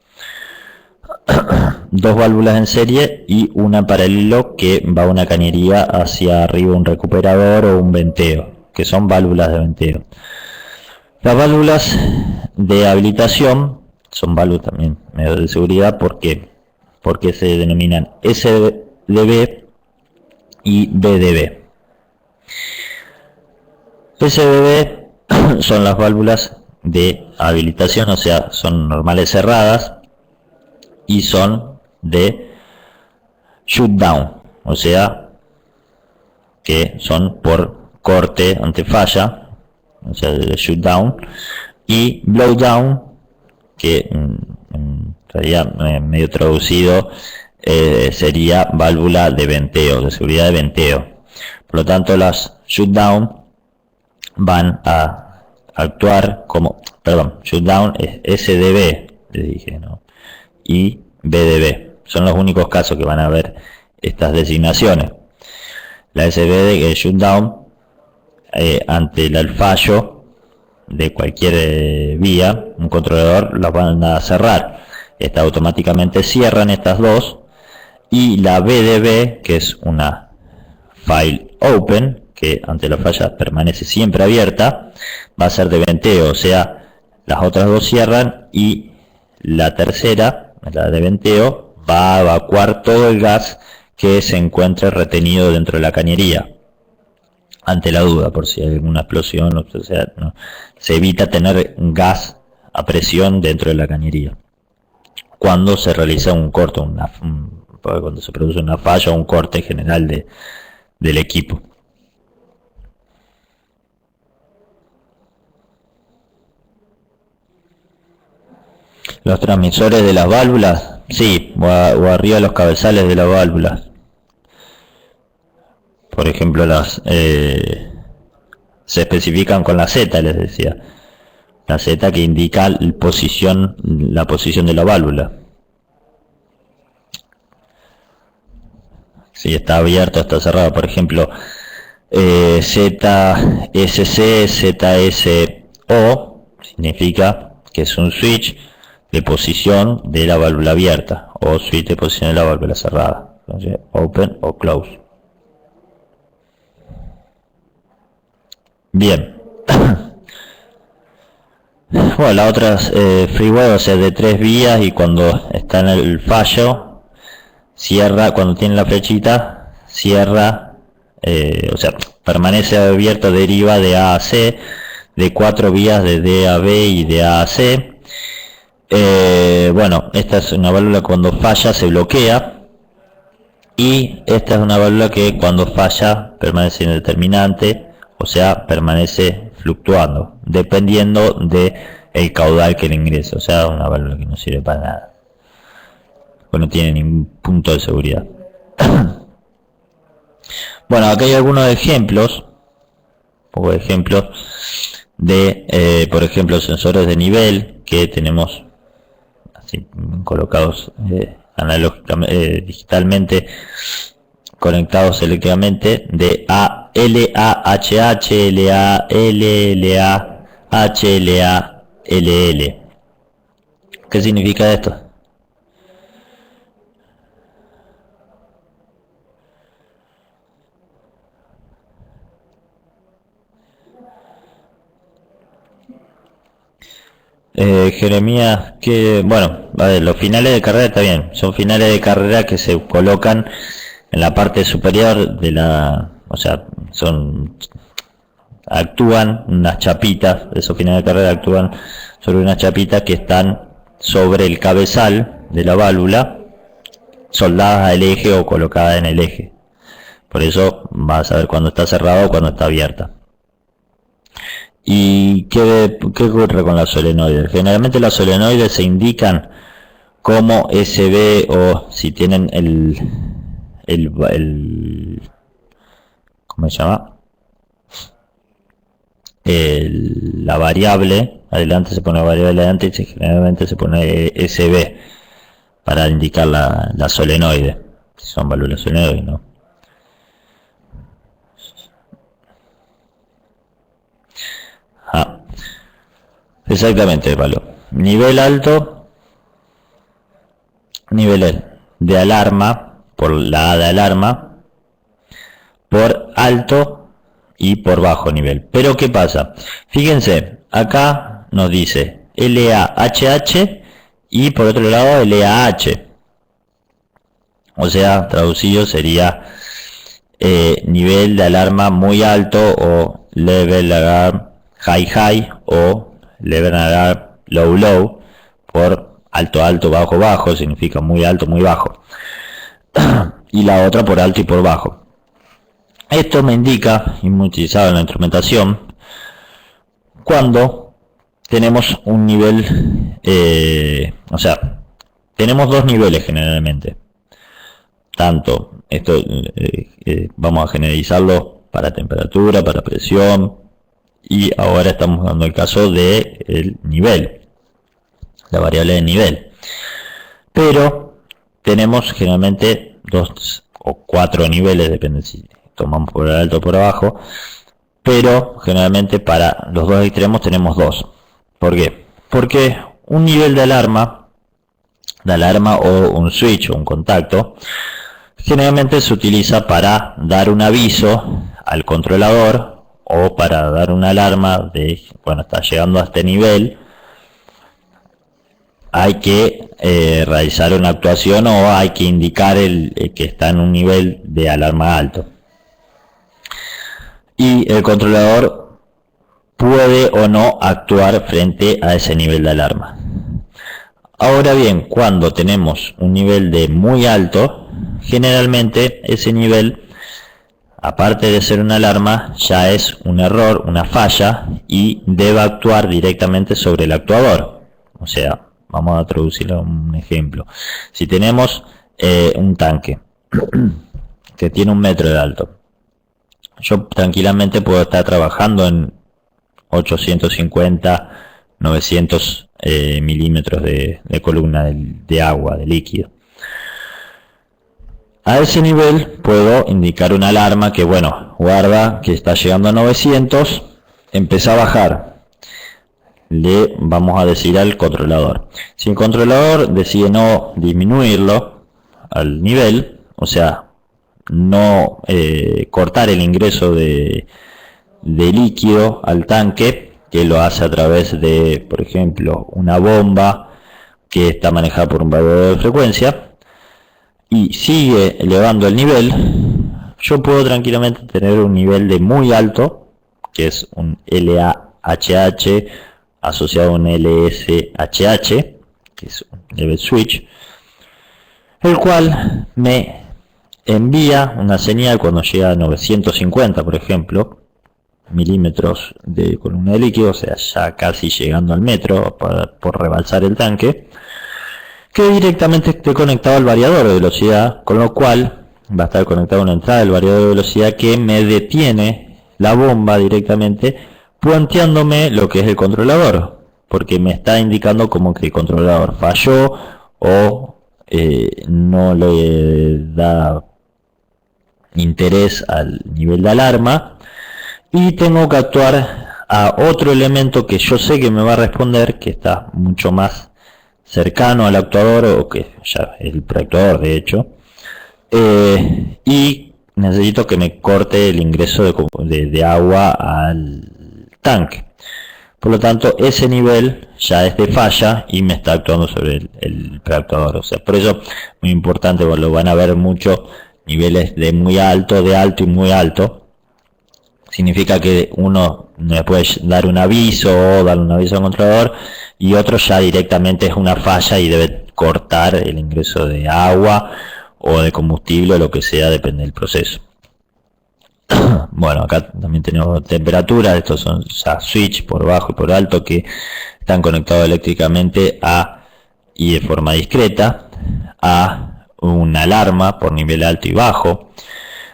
2 válvulas en serie y una en paralelo que va a una cañería hacia arriba, un recuperador o un venteo, que son válvulas de venteo. Las válvulas de habilitación son válvulas también medio de seguridad porque se denominan SDB y BDB. SDB son las válvulas de habilitación, o sea, son normales cerradas y son de shutdown, o sea, que son por corte ante falla, o sea, de shutdown, y blowdown, que en realidad medio traducido sería válvula de venteo, de seguridad de venteo. Por lo tanto, las shutdown van a actuar como, shutdown es SDB, les dije, ¿no? Y BDB, son los únicos casos que van a haber estas designaciones. La SBD, que es shutdown, ante el fallo de cualquier vía, un controlador las van a cerrar. Estas automáticamente cierran estas dos. Y la BDB, que es una file open, que ante la falla permanece siempre abierta, va a ser de venteo, o sea, las otras dos cierran y la tercera, la de venteo, va a evacuar todo el gas que se encuentre retenido dentro de la cañería. Ante la duda, por si hay alguna explosión, o sea, no, se evita tener gas a presión dentro de la cañería. Cuando se realiza un corte, cuando se produce una falla o un corte general del equipo. Los transmisores de las válvulas, sí, o arriba de los cabezales de las válvulas. Por ejemplo, se especifican con la Z, les decía. La Z que indica la posición de la válvula. Si está abierto, está cerrado. Por ejemplo, ZSC, ZSO significa que es un switch de posición de la válvula abierta o switch de posición de la válvula cerrada. Entonces, open o close. Bien. Bueno, la otra es freeway, o sea, de 3 vías, y cuando está en el fallo, cierra, cuando tiene la flechita, cierra, o sea, permanece abierto, deriva de A a C, de 4 vías de D a B y de A a C. Bueno, esta es una válvula que cuando falla se bloquea, y esta es una válvula que cuando falla permanece indeterminante, o sea, permanece fluctuando, dependiendo de el caudal que le ingresa, o sea, una válvula que no sirve para nada, pues no tiene ningún punto de seguridad. Bueno, acá hay algunos ejemplos, de, por ejemplo, sensores de nivel que tenemos así colocados digitalmente, conectados eléctricamente, de LAHH, LA, LLA, HLA, LL. ¿Qué significa esto? Jeremías, que bueno, a ver, los finales de carrera está bien, son finales de carrera que se colocan en la parte superior de la, o sea, actúan unas chapitas, esos finales de carrera actúan sobre unas chapitas que están sobre el cabezal de la válvula, soldadas al eje o colocadas en el eje. Por eso vas a ver cuando está cerrado o cuando está abierta. ¿Y qué ocurre con las solenoides? Generalmente las solenoides se indican como SB, o si tienen ¿cómo se llama? La variable, adelante se pone variable adelante y generalmente se pone SB para indicar la solenoide, si son válvulas solenoides, ¿no? Exactamente, Pablo. Nivel alto, nivel de alarma, por la A de alarma, por alto y por bajo nivel. Pero ¿qué pasa? Fíjense, acá nos dice LAHH y por otro lado LAH. O sea, traducido sería nivel de alarma muy alto, o level alarm high high, o level alarm low low. Por alto alto, bajo bajo significa muy alto, muy bajo. Y la otra por alto y por bajo. Esto me indica, y muy utilizado en la instrumentación, cuando tenemos un nivel, o sea, tenemos dos niveles generalmente. Tanto, esto vamos a generalizarlo para temperatura, para presión, y ahora estamos dando el caso del nivel, la variable de nivel. Pero tenemos generalmente 2 o 4 niveles, depende si tomamos por alto o por abajo, pero generalmente para los dos extremos tenemos 2. ¿Por qué? Porque un nivel de alarma o un switch o un contacto generalmente se utiliza para dar un aviso al controlador, o para dar una alarma de, bueno, está llegando a este nivel, hay que realizar una actuación, o hay que indicar el que está en un nivel de alarma alto. Y el controlador puede o no actuar frente a ese nivel de alarma. Ahora bien, cuando tenemos un nivel de muy alto, generalmente ese nivel, aparte de ser una alarma, ya es un error, una falla, y debe actuar directamente sobre el actuador. O sea, vamos a traducirlo a un ejemplo. Si tenemos un tanque que tiene 1 metro de alto, yo tranquilamente puedo estar trabajando en 850, 900 milímetros de columna de agua, de líquido. A ese nivel puedo indicar una alarma que, bueno, guarda que está llegando a 900, empieza a bajar. Le vamos a decir al controlador. Si el controlador decide no disminuirlo al nivel, o sea, no cortar el ingreso de líquido al tanque, que lo hace a través de, por ejemplo, una bomba que está manejada por un variador de frecuencia, y sigue elevando el nivel, yo puedo tranquilamente tener un nivel de muy alto, que es un LAHH asociado a un LSHH, que es un level switch, el cual me envía una señal cuando llega a 950, por ejemplo, milímetros de columna de líquido, o sea, ya casi llegando al metro por rebalsar el tanque, que directamente esté conectado al variador de velocidad, con lo cual va a estar conectado a una entrada del variador de velocidad que me detiene la bomba directamente, planteándome lo que es el controlador, porque me está indicando como que el controlador falló, o no le da interés al nivel de alarma, y tengo que actuar a otro elemento que yo sé que me va a responder, que está mucho más cercano al actuador, o que ya es el preactuador de hecho, y necesito que me corte el ingreso de agua al tanque. Por lo tanto, ese nivel ya es de falla y me está actuando sobre el preactuador. O sea, por eso muy importante, lo van a ver mucho, niveles de muy alto, de alto y muy alto. Significa que uno me puede dar un aviso, o dar un aviso al controlador, y otro ya directamente es una falla y debe cortar el ingreso de agua o de combustible, o lo que sea, depende del proceso. Bueno, acá también tenemos temperatura, estos son ya switch por bajo y por alto que están conectados eléctricamente y de forma discreta a una alarma por nivel alto y bajo.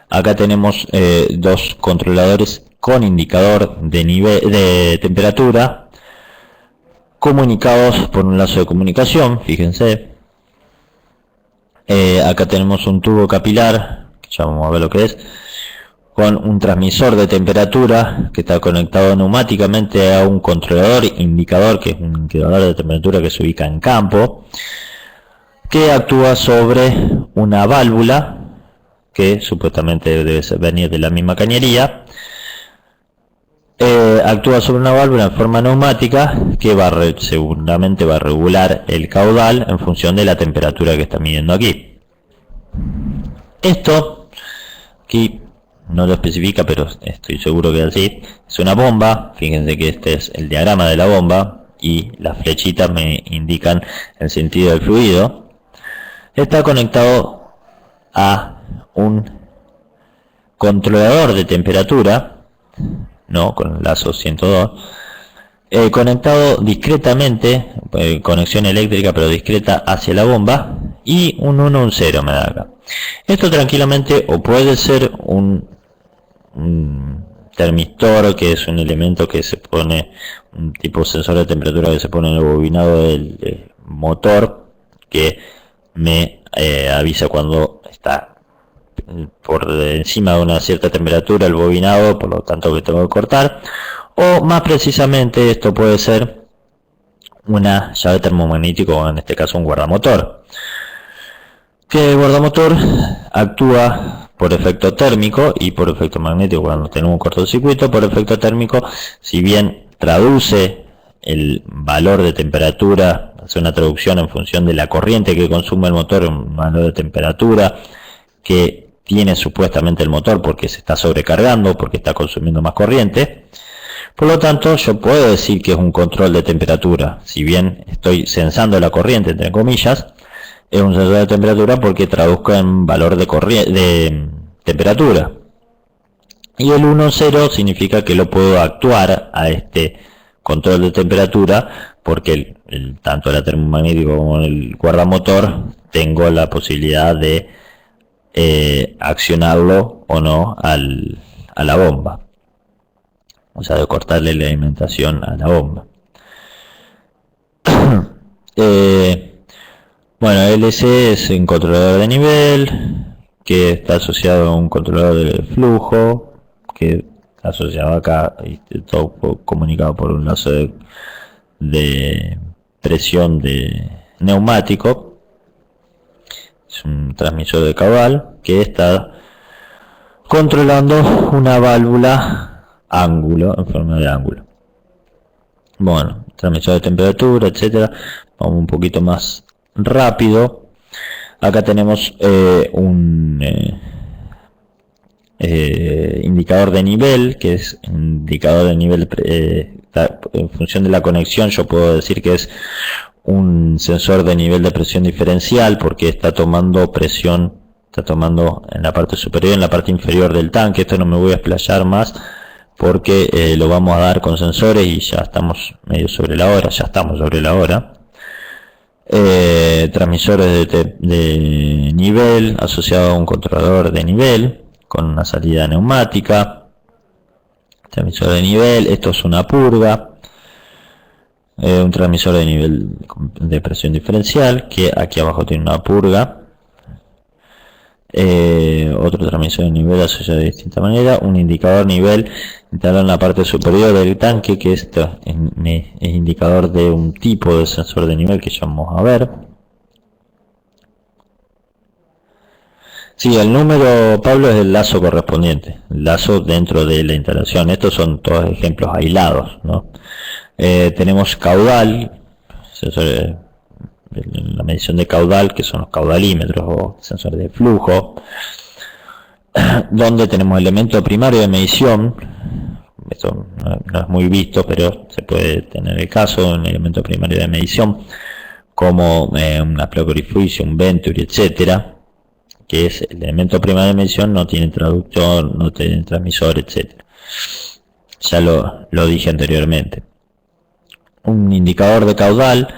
Acá tenemos dos controladores con indicador de nivel de temperatura comunicados por un lazo de comunicación, fíjense. Acá tenemos un tubo capilar, que ya vamos a ver lo que es, con un transmisor de temperatura que está conectado neumáticamente a un controlador indicador, que es un indicador de temperatura que se ubica en campo, que actúa sobre una válvula que supuestamente debe venir de la misma cañería. Actúa sobre una válvula en forma neumática que seguramente va a regular el caudal en función de la temperatura que está midiendo aquí. Esto aquí no lo especifica, pero estoy seguro que es así. Es una bomba. Fíjense que este es el diagrama de la bomba y las flechitas me indican el sentido del fluido. Está conectado a un controlador de temperatura, no con el lazo 102, conectado discretamente, conexión eléctrica pero discreta hacia la bomba, y un 1, un 0 me da acá. Esto tranquilamente o puede ser un termistor, que es un elemento que se pone, un tipo sensor de temperatura que se pone en el bobinado del motor, que me avisa cuando está por encima de una cierta temperatura el bobinado, por lo tanto que tengo que cortar. O más precisamente esto puede ser una llave termomagnética, o en este caso un guardamotor, que el guardamotor actúa por efecto térmico y por efecto magnético cuando tenemos un cortocircuito. Por efecto térmico, si bien traduce el valor de temperatura, hace una traducción en función de la corriente que consume el motor, un valor de temperatura que tiene supuestamente el motor porque se está sobrecargando, porque está consumiendo más corriente. Por lo tanto, yo puedo decir que es un control de temperatura. Si bien estoy censando la corriente, entre comillas, es un sensor de temperatura porque traduzco en valor de temperatura. Y el 1,0 significa que lo puedo actuar a este control de temperatura porque tanto la termomagnético como el guardamotor tengo la posibilidad de accionarlo o no a la bomba. O sea, de cortarle la alimentación a la bomba. Bueno, LC es un controlador de nivel que está asociado a un controlador de flujo que está asociado acá y todo comunicado por un lazo de presión de neumático. Es un transmisor de caudal que está controlando una válvula ángulo, en forma de ángulo. Bueno, transmisor de temperatura, etcétera. Vamos un poquito más rápido. Acá tenemos un indicador de nivel, que es indicador de nivel en función de la conexión. Yo puedo decir que es un sensor de nivel de presión diferencial porque está tomando presión, está tomando en la parte superior y en la parte inferior del tanque. Esto no me voy a explayar más porque lo vamos a dar con sensores y ya estamos medio sobre la hora, transmisores de nivel asociado a un controlador de nivel con una salida neumática. Transmisor de nivel, esto es una purga, un transmisor de nivel de presión diferencial que aquí abajo tiene una purga. Otro transmisor de nivel asociado de distinta manera, un indicador nivel instalado en la parte superior del tanque, que esto es indicador de un tipo de sensor de nivel que ya vamos a ver. Sí, el número, Pablo, es el lazo correspondiente, el lazo dentro de la instalación. Estos son todos ejemplos aislados, ¿no? Tenemos caudal, la medición de caudal, que son los caudalímetros o sensores de flujo, donde tenemos elemento primario de medición. Esto no es muy visto, pero se puede tener el caso, un elemento primario de medición como una placa orificio, un venturi, etcétera, que es el elemento primario de medición, no tiene traductor, no tiene transmisor, etcétera. Ya lo dije anteriormente. Un indicador de caudal,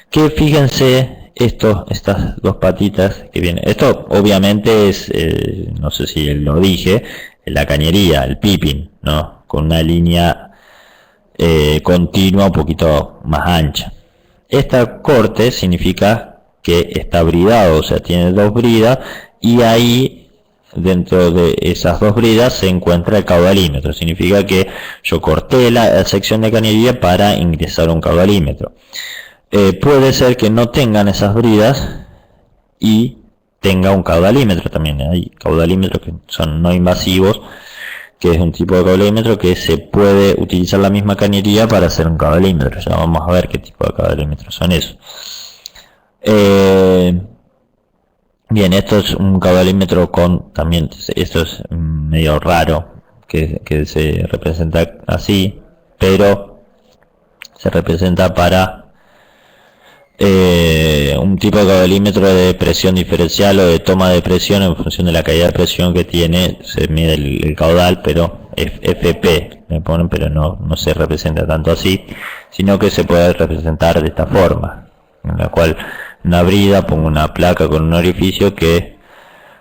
que fíjense estas dos patitas que vienen. Esto obviamente es, no sé si lo dije, la cañería, el piping, ¿no? Con una línea continua un poquito más ancha. Esta corte significa que está bridado, o sea, tiene dos bridas, y ahí dentro de esas dos bridas se encuentra el caudalímetro. Significa que yo corté la sección de cañería para ingresar un caudalímetro. Puede ser que no tengan esas bridas y tenga un caudalímetro también. Hay caudalímetros que son no invasivos, que es un tipo de caudalímetro que se puede utilizar la misma cañería para hacer un caudalímetro. Ya vamos a ver qué tipo de caudalímetros son esos. Bien, esto es un caudalímetro con, también, esto es medio raro, que se representa así, pero se representa para un tipo de caudalímetro de presión diferencial o de toma de presión en función de la caída de presión que tiene. Se mide el caudal, pero FP me ponen, pero no se representa tanto así, sino que se puede representar de esta forma, en la cual una brida, pongo una placa con un orificio que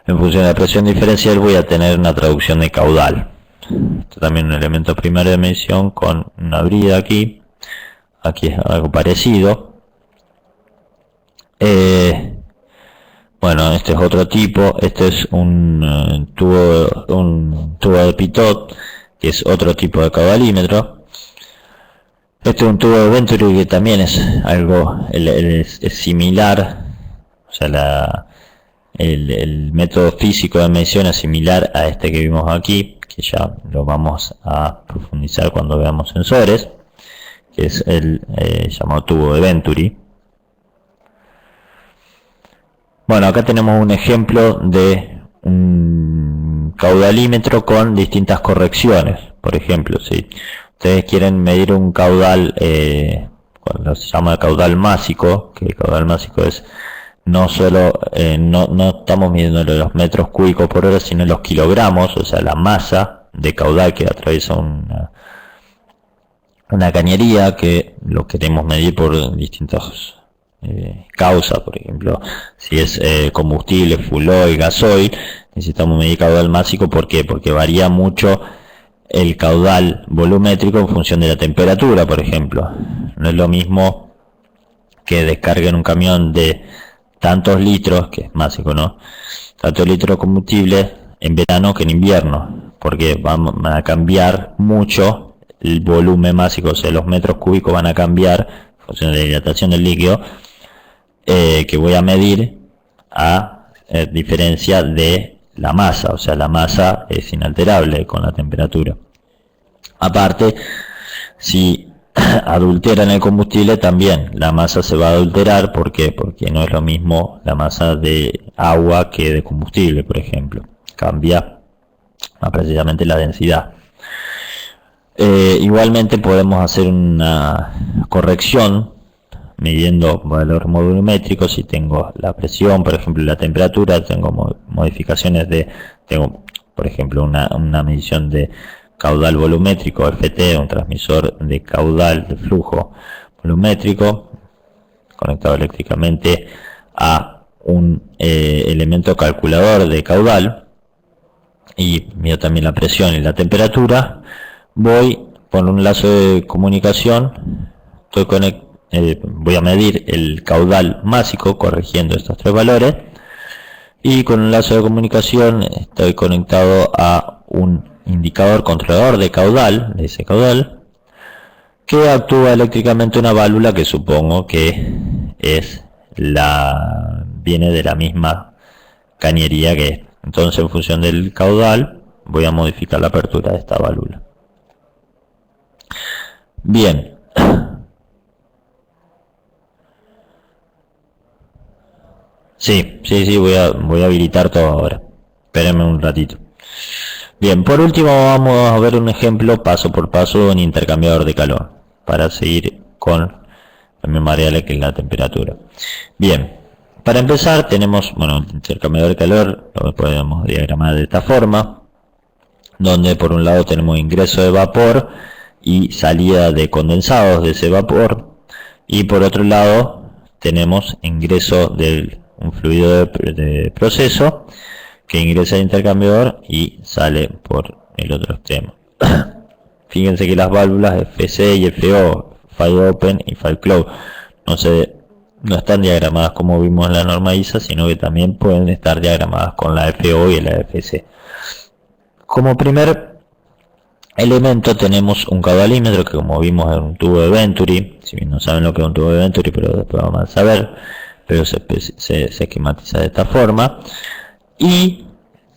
en función de la presión diferencial voy a tener una traducción de caudal. Esto también un elemento primario de medición con una brida aquí es algo parecido. Bueno, este es otro tipo, este es un tubo de pitot, que es otro tipo de caudalímetro. Este es un tubo de Venturi, que también es algo es similar, o sea, el método físico de medición es similar a este que vimos aquí, que ya lo vamos a profundizar cuando veamos sensores, que es el llamado tubo de Venturi. Bueno, acá tenemos un ejemplo de un caudalímetro con distintas correcciones. Por ejemplo, si ustedes quieren medir un caudal, cuando se llama caudal másico, que el caudal másico es no solo, no estamos midiendo los metros cúbicos por hora, sino los kilogramos, o sea, la masa de caudal que atraviesa una cañería, que lo queremos medir por distintos causas. Por ejemplo, si es combustible, fuel oil, gasoil, necesitamos medir caudal másico. ¿Por qué? Porque varía mucho el caudal volumétrico en función de la temperatura. Por ejemplo, no es lo mismo que descarguen un camión de tantos litros, que es másico, ¿no? Tantos litros de combustible en verano que en invierno, porque van a cambiar mucho el volumen másico, o sea, los metros cúbicos van a cambiar en función de la hidratación del líquido que voy a medir, a diferencia de la masa, o sea, la masa es inalterable con la temperatura. Aparte, si adulteran el combustible, también la masa se va a adulterar. ¿Por qué? Porque no es lo mismo la masa de agua que de combustible, por ejemplo. Cambia precisamente la densidad. Igualmente podemos hacer una corrección midiendo valor volumétrico. Si tengo la presión, por ejemplo, la temperatura, tengo modificaciones tengo, por ejemplo, una medición de caudal volumétrico, FT, un transmisor de caudal de flujo volumétrico conectado eléctricamente a un elemento calculador de caudal, y mido también la presión y la temperatura. Voy por un lazo de comunicación, voy a medir el caudal másico corrigiendo estos tres valores, y con un lazo de comunicación estoy conectado a un indicador controlador de caudal, de ese caudal, que actúa eléctricamente una válvula que supongo que viene de la misma cañería que esta. Entonces, en función del caudal, voy a modificar la apertura de esta válvula. Bien. Sí, voy a habilitar todo ahora. Espérenme un ratito. Bien, por último vamos a ver un ejemplo paso por paso de un intercambiador de calor, para seguir con la misma área que es la temperatura. Bien, Para empezar tenemos, bueno, el intercambiador de calor, lo podemos diagramar de esta forma, donde por un lado tenemos ingreso de vapor y salida de condensados de ese vapor, y por otro lado tenemos ingreso de un fluido de proceso que ingresa al intercambiador y sale por el otro extremo. Fíjense que las válvulas FC y FO, File Open y File Close, no están diagramadas como vimos en la norma ISA, sino que también pueden estar diagramadas con la FO y la FC. Como primer elemento tenemos un caudalímetro, que como vimos en un tubo de Venturi, si bien no saben lo que es un tubo de Venturi, pero después vamos a saber, pero se esquematiza de esta forma. Y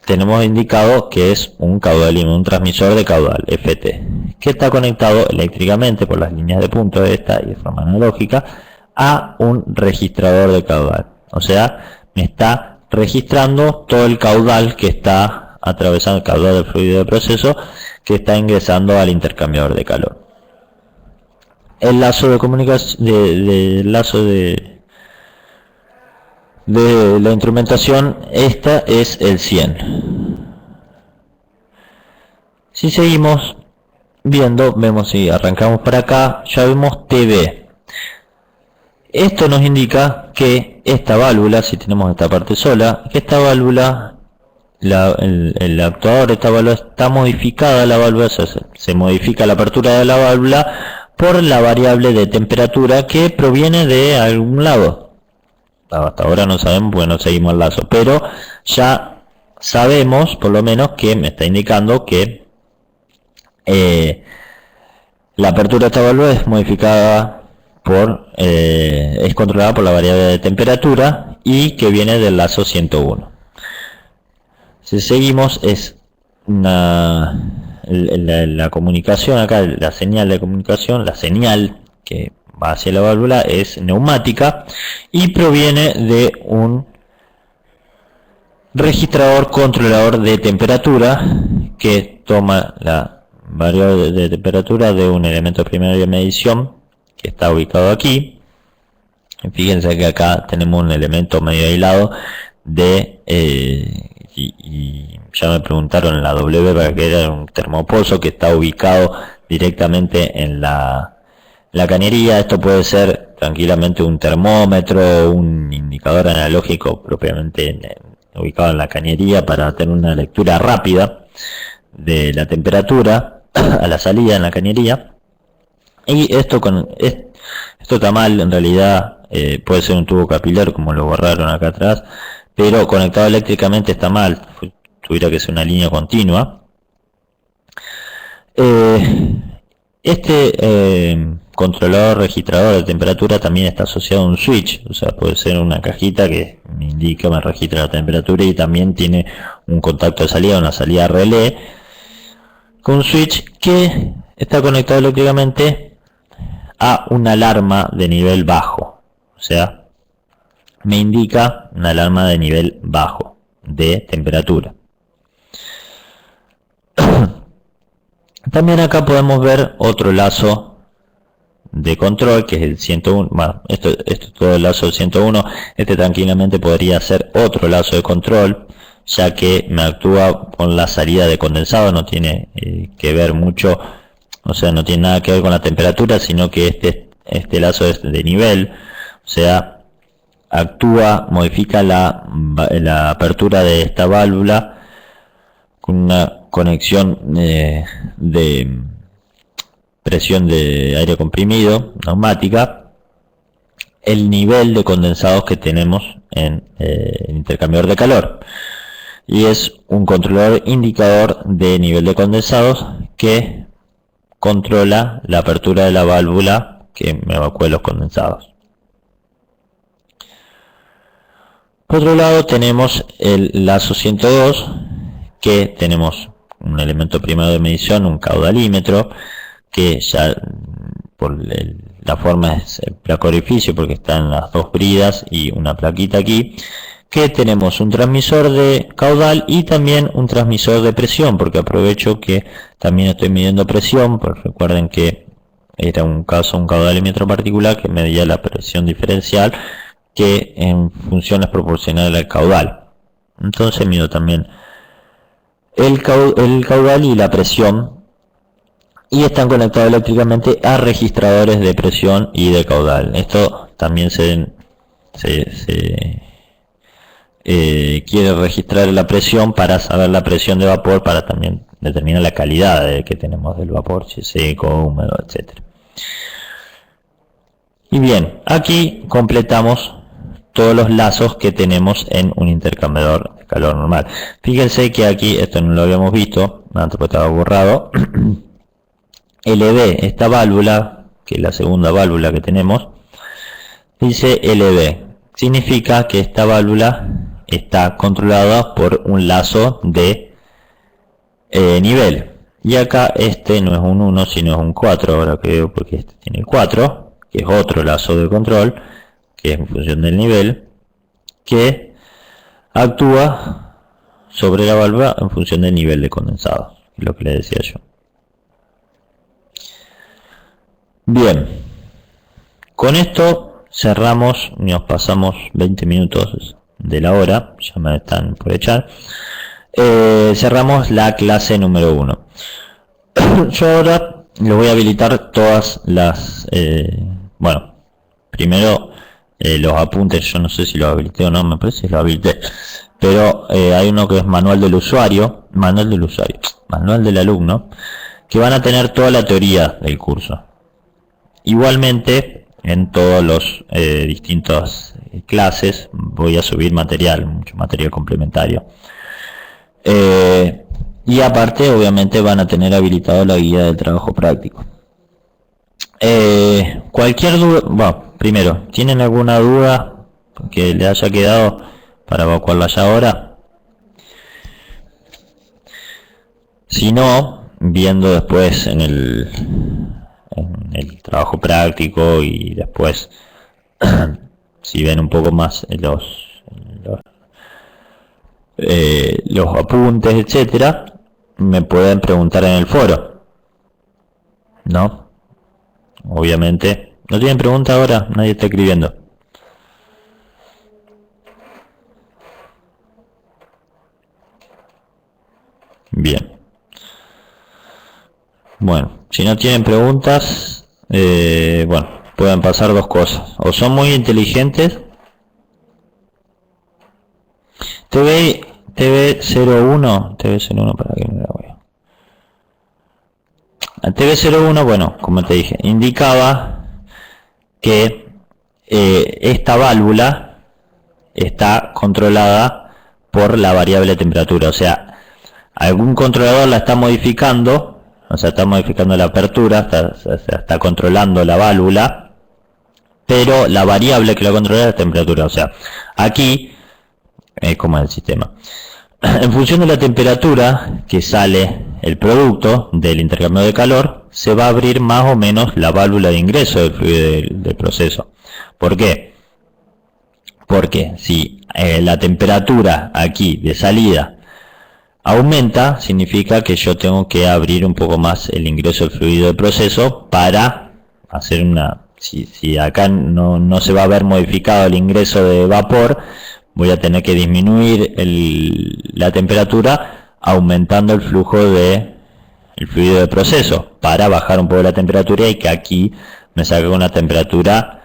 tenemos indicado que es un caudalímetro, un transmisor de caudal, FT, que está conectado eléctricamente por las líneas de punto de esta y de forma analógica a un registrador de caudal. O sea, me está registrando todo el caudal que está atravesando, el caudal del fluido de proceso que está ingresando al intercambiador de calor. El lazo de comunicación, de la instrumentación, esta es el 100. Si seguimos viendo, vemos, si arrancamos para acá, ya vemos TV. Esto nos indica que esta válvula, si tenemos esta parte sola, que esta válvula, el actuador de esta válvula está modificada, la válvula se modifica la apertura de la válvula por la variable de temperatura que proviene de algún lado. Hasta ahora no sabemos porque no seguimos el lazo, pero ya sabemos por lo menos que me está indicando que la apertura de esta válvula es modificada es controlada por la variable de temperatura y que viene del lazo 101. Si seguimos, es la comunicación acá, la señal de comunicación, la señal que va hacia la válvula es neumática y proviene de un registrador controlador de temperatura que toma la variable de temperatura de un elemento primario de medición que está ubicado aquí. Fíjense que acá tenemos un elemento medio aislado de y ya me preguntaron en la W para que era un termopozo que está ubicado directamente en la cañería. Esto puede ser tranquilamente un termómetro, un indicador analógico propiamente ubicado en la cañería para tener una lectura rápida de la temperatura a la salida en la cañería. Y esto está mal, en realidad puede ser un tubo capilar como lo borraron acá atrás, pero conectado eléctricamente está mal, tuviera que ser una línea continua. Controlador registrador de temperatura también está asociado a un switch, o sea, puede ser una cajita que me indica, me registra la temperatura y también tiene un contacto de salida, una salida relé con un switch que está conectado eléctricamente a una alarma de nivel bajo, o sea, me indica una alarma de nivel bajo de temperatura. También acá podemos ver otro lazo de control que es el 101. Bueno, esto es todo el lazo del 101. Este tranquilamente podría ser otro lazo de control, ya que me actúa con la salida de condensado, no tiene que ver mucho, o sea, no tiene nada que ver con la temperatura, sino que este lazo es de nivel, o sea, modifica la apertura de esta válvula con una conexión de presión de aire comprimido, neumática, el nivel de condensados que tenemos en el intercambiador de calor. Y es un controlador indicador de nivel de condensados que controla la apertura de la válvula que me evacúe los condensados. Por otro lado tenemos el lazo 102, que tenemos un elemento primario de medición, un caudalímetro, que ya por la forma es el placa orificio porque están las dos bridas y una plaquita aquí, que tenemos un transmisor de caudal y también un transmisor de presión, porque aprovecho que también estoy midiendo presión, porque recuerden que era un caudalímetro particular que medía la presión diferencial que en función es proporcional al caudal. Entonces mido también el caudal y la presión, y están conectados eléctricamente a registradores de presión y de caudal. Esto también se quiere registrar la presión para saber la presión de vapor, para también determinar la calidad que tenemos del vapor, si es seco, húmedo, etc. Y bien, aquí completamos todos los lazos que tenemos en un intercambiador de calor normal. Fíjense que aquí, esto no lo habíamos visto, antes porque estaba borrado, LB, esta válvula, que es la segunda válvula que tenemos, dice LB. Significa que esta válvula está controlada por un lazo de nivel. Y acá este no es un 1, sino es un 4, ahora que veo, porque este tiene 4, que es otro lazo de control, que es en función del nivel, que actúa sobre la válvula en función del nivel de condensado, es lo que le decía yo. Bien, con esto cerramos, nos pasamos 20 minutos de la hora, ya me están por echar. Cerramos la clase número 1. Yo ahora le voy a habilitar todas las... bueno, primero los apuntes, yo no sé si lo habilité o no, me parece que lo habilité. Pero hay uno que es manual del usuario, manual del alumno, que van a tener toda la teoría del curso. Igualmente, en todos los distintas clases voy a subir material, mucho material complementario. Y aparte, obviamente, van a tener habilitado la guía del trabajo práctico. Cualquier duda, bueno, primero, ¿tienen alguna duda que le haya quedado para evacuarla ya ahora? Si no, viendo después en el trabajo práctico y después, si ven un poco más los apuntes, etcétera, me pueden preguntar en el foro, ¿no? Obviamente. ¿No tienen pregunta ahora? Nadie está escribiendo. Bien. Bueno, si no tienen preguntas, bueno, pueden pasar dos cosas. O son muy inteligentes. TV01, para que me la voy. El TV01, bueno, como te dije, indicaba que esta válvula está controlada por la variable temperatura. O sea, algún controlador la está modificando, o sea, está modificando la apertura, está controlando la válvula, pero la variable que lo controla es la temperatura. O sea, aquí es como el sistema. En función de la temperatura que sale el producto del intercambio de calor, se va a abrir más o menos la válvula de ingreso del fluido del proceso. ¿Por qué? Porque si la temperatura aquí de salida aumenta, significa que yo tengo que abrir un poco más el ingreso del fluido del proceso para hacer una... Si acá no se va a ver modificado el ingreso de vapor, voy a tener que disminuir la temperatura aumentando el flujo de el fluido de proceso para bajar un poco la temperatura y que aquí me saque una temperatura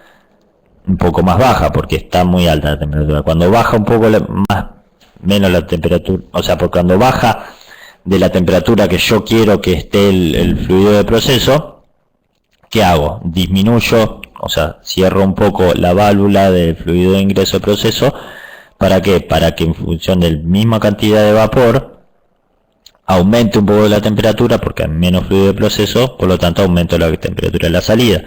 un poco más baja, porque está muy alta la temperatura. Cuando baja un poco menos la temperatura, o sea, porque cuando baja de la temperatura que yo quiero que esté el fluido de proceso, ¿qué hago? Disminuyo, o sea, cierro un poco la válvula del fluido de ingreso de proceso. ¿Para qué? Para que en función de la misma cantidad de vapor aumente un poco la temperatura, porque hay menos fluido de proceso, por lo tanto aumento la temperatura de la salida.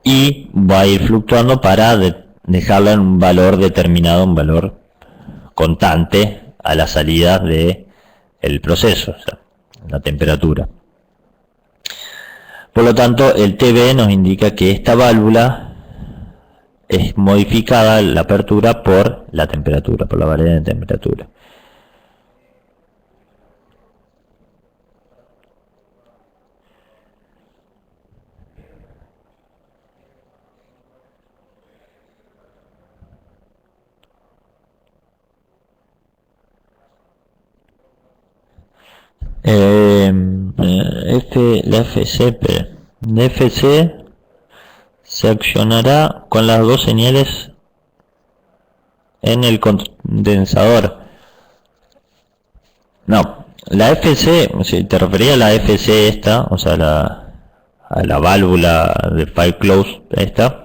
Y va a ir fluctuando para dejarla en un valor determinado, un valor constante a la salida del proceso, o sea, la temperatura. Por lo tanto, el TB nos indica que esta válvula es modificada la apertura por la temperatura, por la variable de temperatura. La FC se accionará con las dos señales en el condensador. No, la FC, si te refería a la FC esta, o sea, a la válvula de file close esta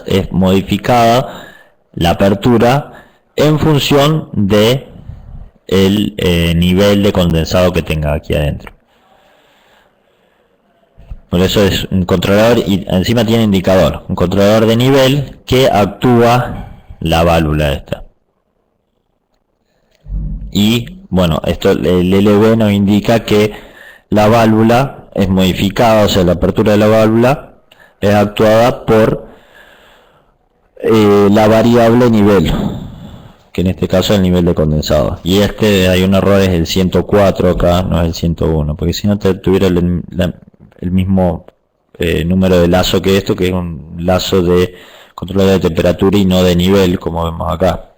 es modificada la apertura en función de el nivel de condensado que tenga aquí adentro. Por eso es un controlador y encima tiene indicador, un controlador de nivel que actúa la válvula esta. Y bueno, esto el LV nos indica que la válvula es modificada, o sea, la apertura de la válvula es actuada por la variable nivel, que en este caso es el nivel de condensado. Y hay un error, es el 104 acá, no es el 101, porque si no tuviera el mismo número de lazo que esto, que es un lazo de control de temperatura y no de nivel, como vemos acá.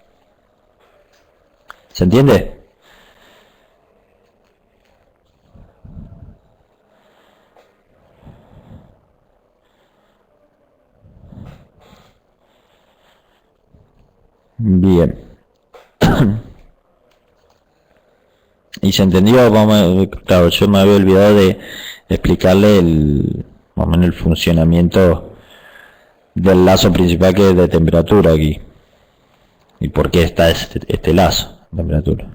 ¿Se entiende? Bien. ¿Y se entendió? Claro, yo me había olvidado de explicarle más o menos el funcionamiento del lazo principal, que es de temperatura aquí. ¿Y por qué está este lazo de temperatura?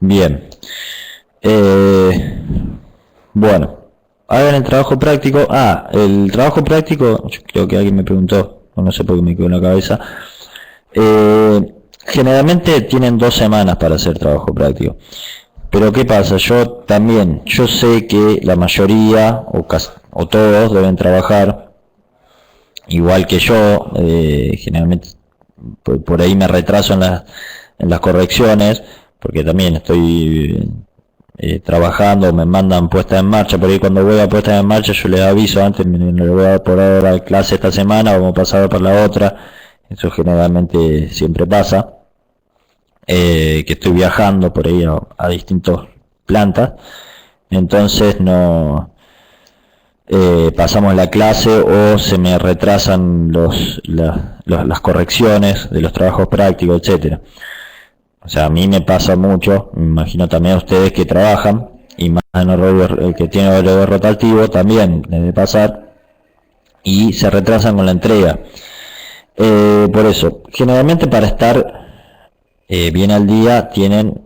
Bien. Bueno, hagan el trabajo práctico. El trabajo práctico, yo creo que alguien me preguntó, no sé por qué me quedó en la cabeza. Generalmente tienen 2 semanas para hacer trabajo práctico. Pero ¿qué pasa? Yo sé que la mayoría o todos deben trabajar igual que yo. Generalmente por ahí me retraso en las correcciones, porque también estoy trabajando, me mandan puesta en marcha. Por ahí cuando voy a puesta en marcha yo les aviso antes, le voy a por ahora clase esta semana, vamos a pasar por la otra. Eso generalmente siempre pasa, que estoy viajando por ahí a distintas plantas, entonces no pasamos la clase o se me retrasan las correcciones de los trabajos prácticos, etcétera. O sea, a mí me pasa mucho, me imagino también a ustedes que trabajan, y más en horario que tiene horario rotativo también debe pasar, y se retrasan con la entrega. Por eso, generalmente para estar bien al día tienen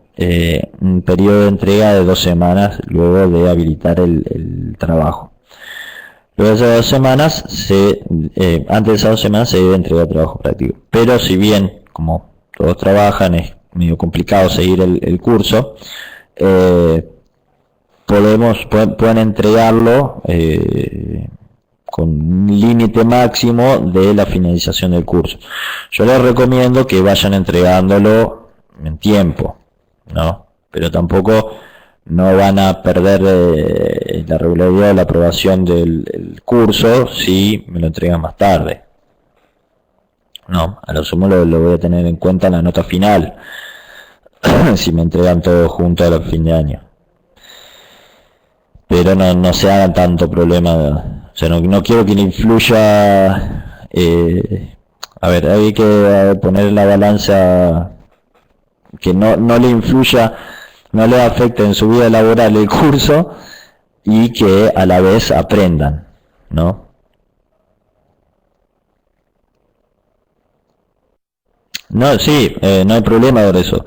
un periodo de entrega de 2 semanas luego de habilitar el trabajo. Luego de esas 2 semanas, antes de esas 2 semanas se debe entregar trabajo práctico. Pero si bien, como todos trabajan, es medio complicado seguir el curso, pueden entregarlo con un límite máximo de la finalización del curso. Yo les recomiendo que vayan entregándolo en tiempo, ¿no? Pero tampoco no van a perder la regularidad de la aprobación del curso si me lo entregan más tarde. No, a lo sumo lo voy a tener en cuenta en la nota final, si me entregan todo junto a fin de año. Pero no se hagan tanto problema. O sea, no quiero que le influya. A ver, hay que poner en la balanza que no le influya, no le afecte en su vida laboral el curso, y que a la vez aprendan, ¿no? No, sí, no hay problema por eso.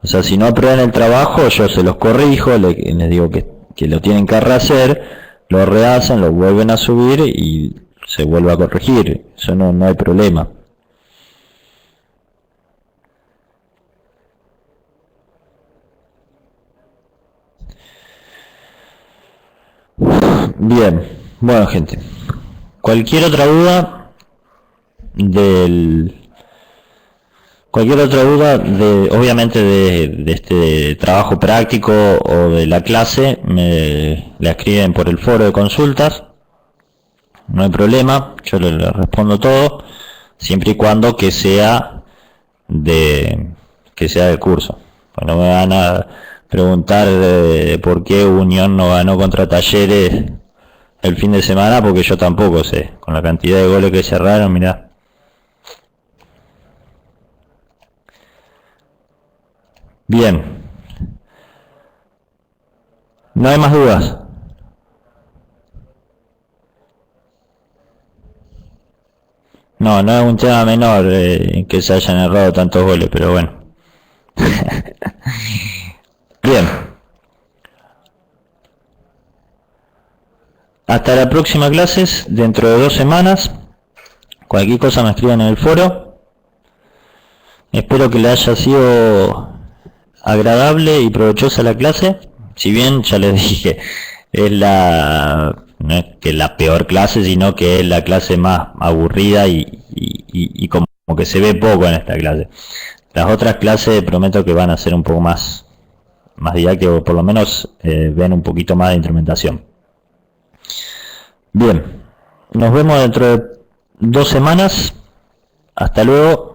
O sea, si no aprueban el trabajo, yo se los corrijo, les digo que lo tienen que rehacer, lo rehacen, lo vuelven a subir y se vuelve a corregir. Eso no hay problema. Bien, bueno gente, cualquier otra duda obviamente de este trabajo práctico o de la clase, la escriben por el foro de consultas, no hay problema, yo le respondo todo, siempre y cuando que sea de que sea del curso. Pues no me van a preguntar por qué Unión no ganó contra Talleres el fin de semana, porque yo tampoco sé. Con la cantidad de goles que cerraron, mirá. Bien. No hay más dudas. No, no es un tema menor que se hayan errado tantos goles, pero bueno. Bien. Hasta la próxima clases, dentro de 2 semanas. Cualquier cosa me escriban en el foro. Espero que les haya sido agradable y provechosa la clase. Si bien, ya les dije, no es que la peor clase, sino que es la clase más aburrida y como que se ve poco en esta clase. Las otras clases prometo que van a ser un poco más didácticas, o por lo menos ven un poquito más de instrumentación. Bien, nos vemos dentro de 2 semanas. Hasta luego.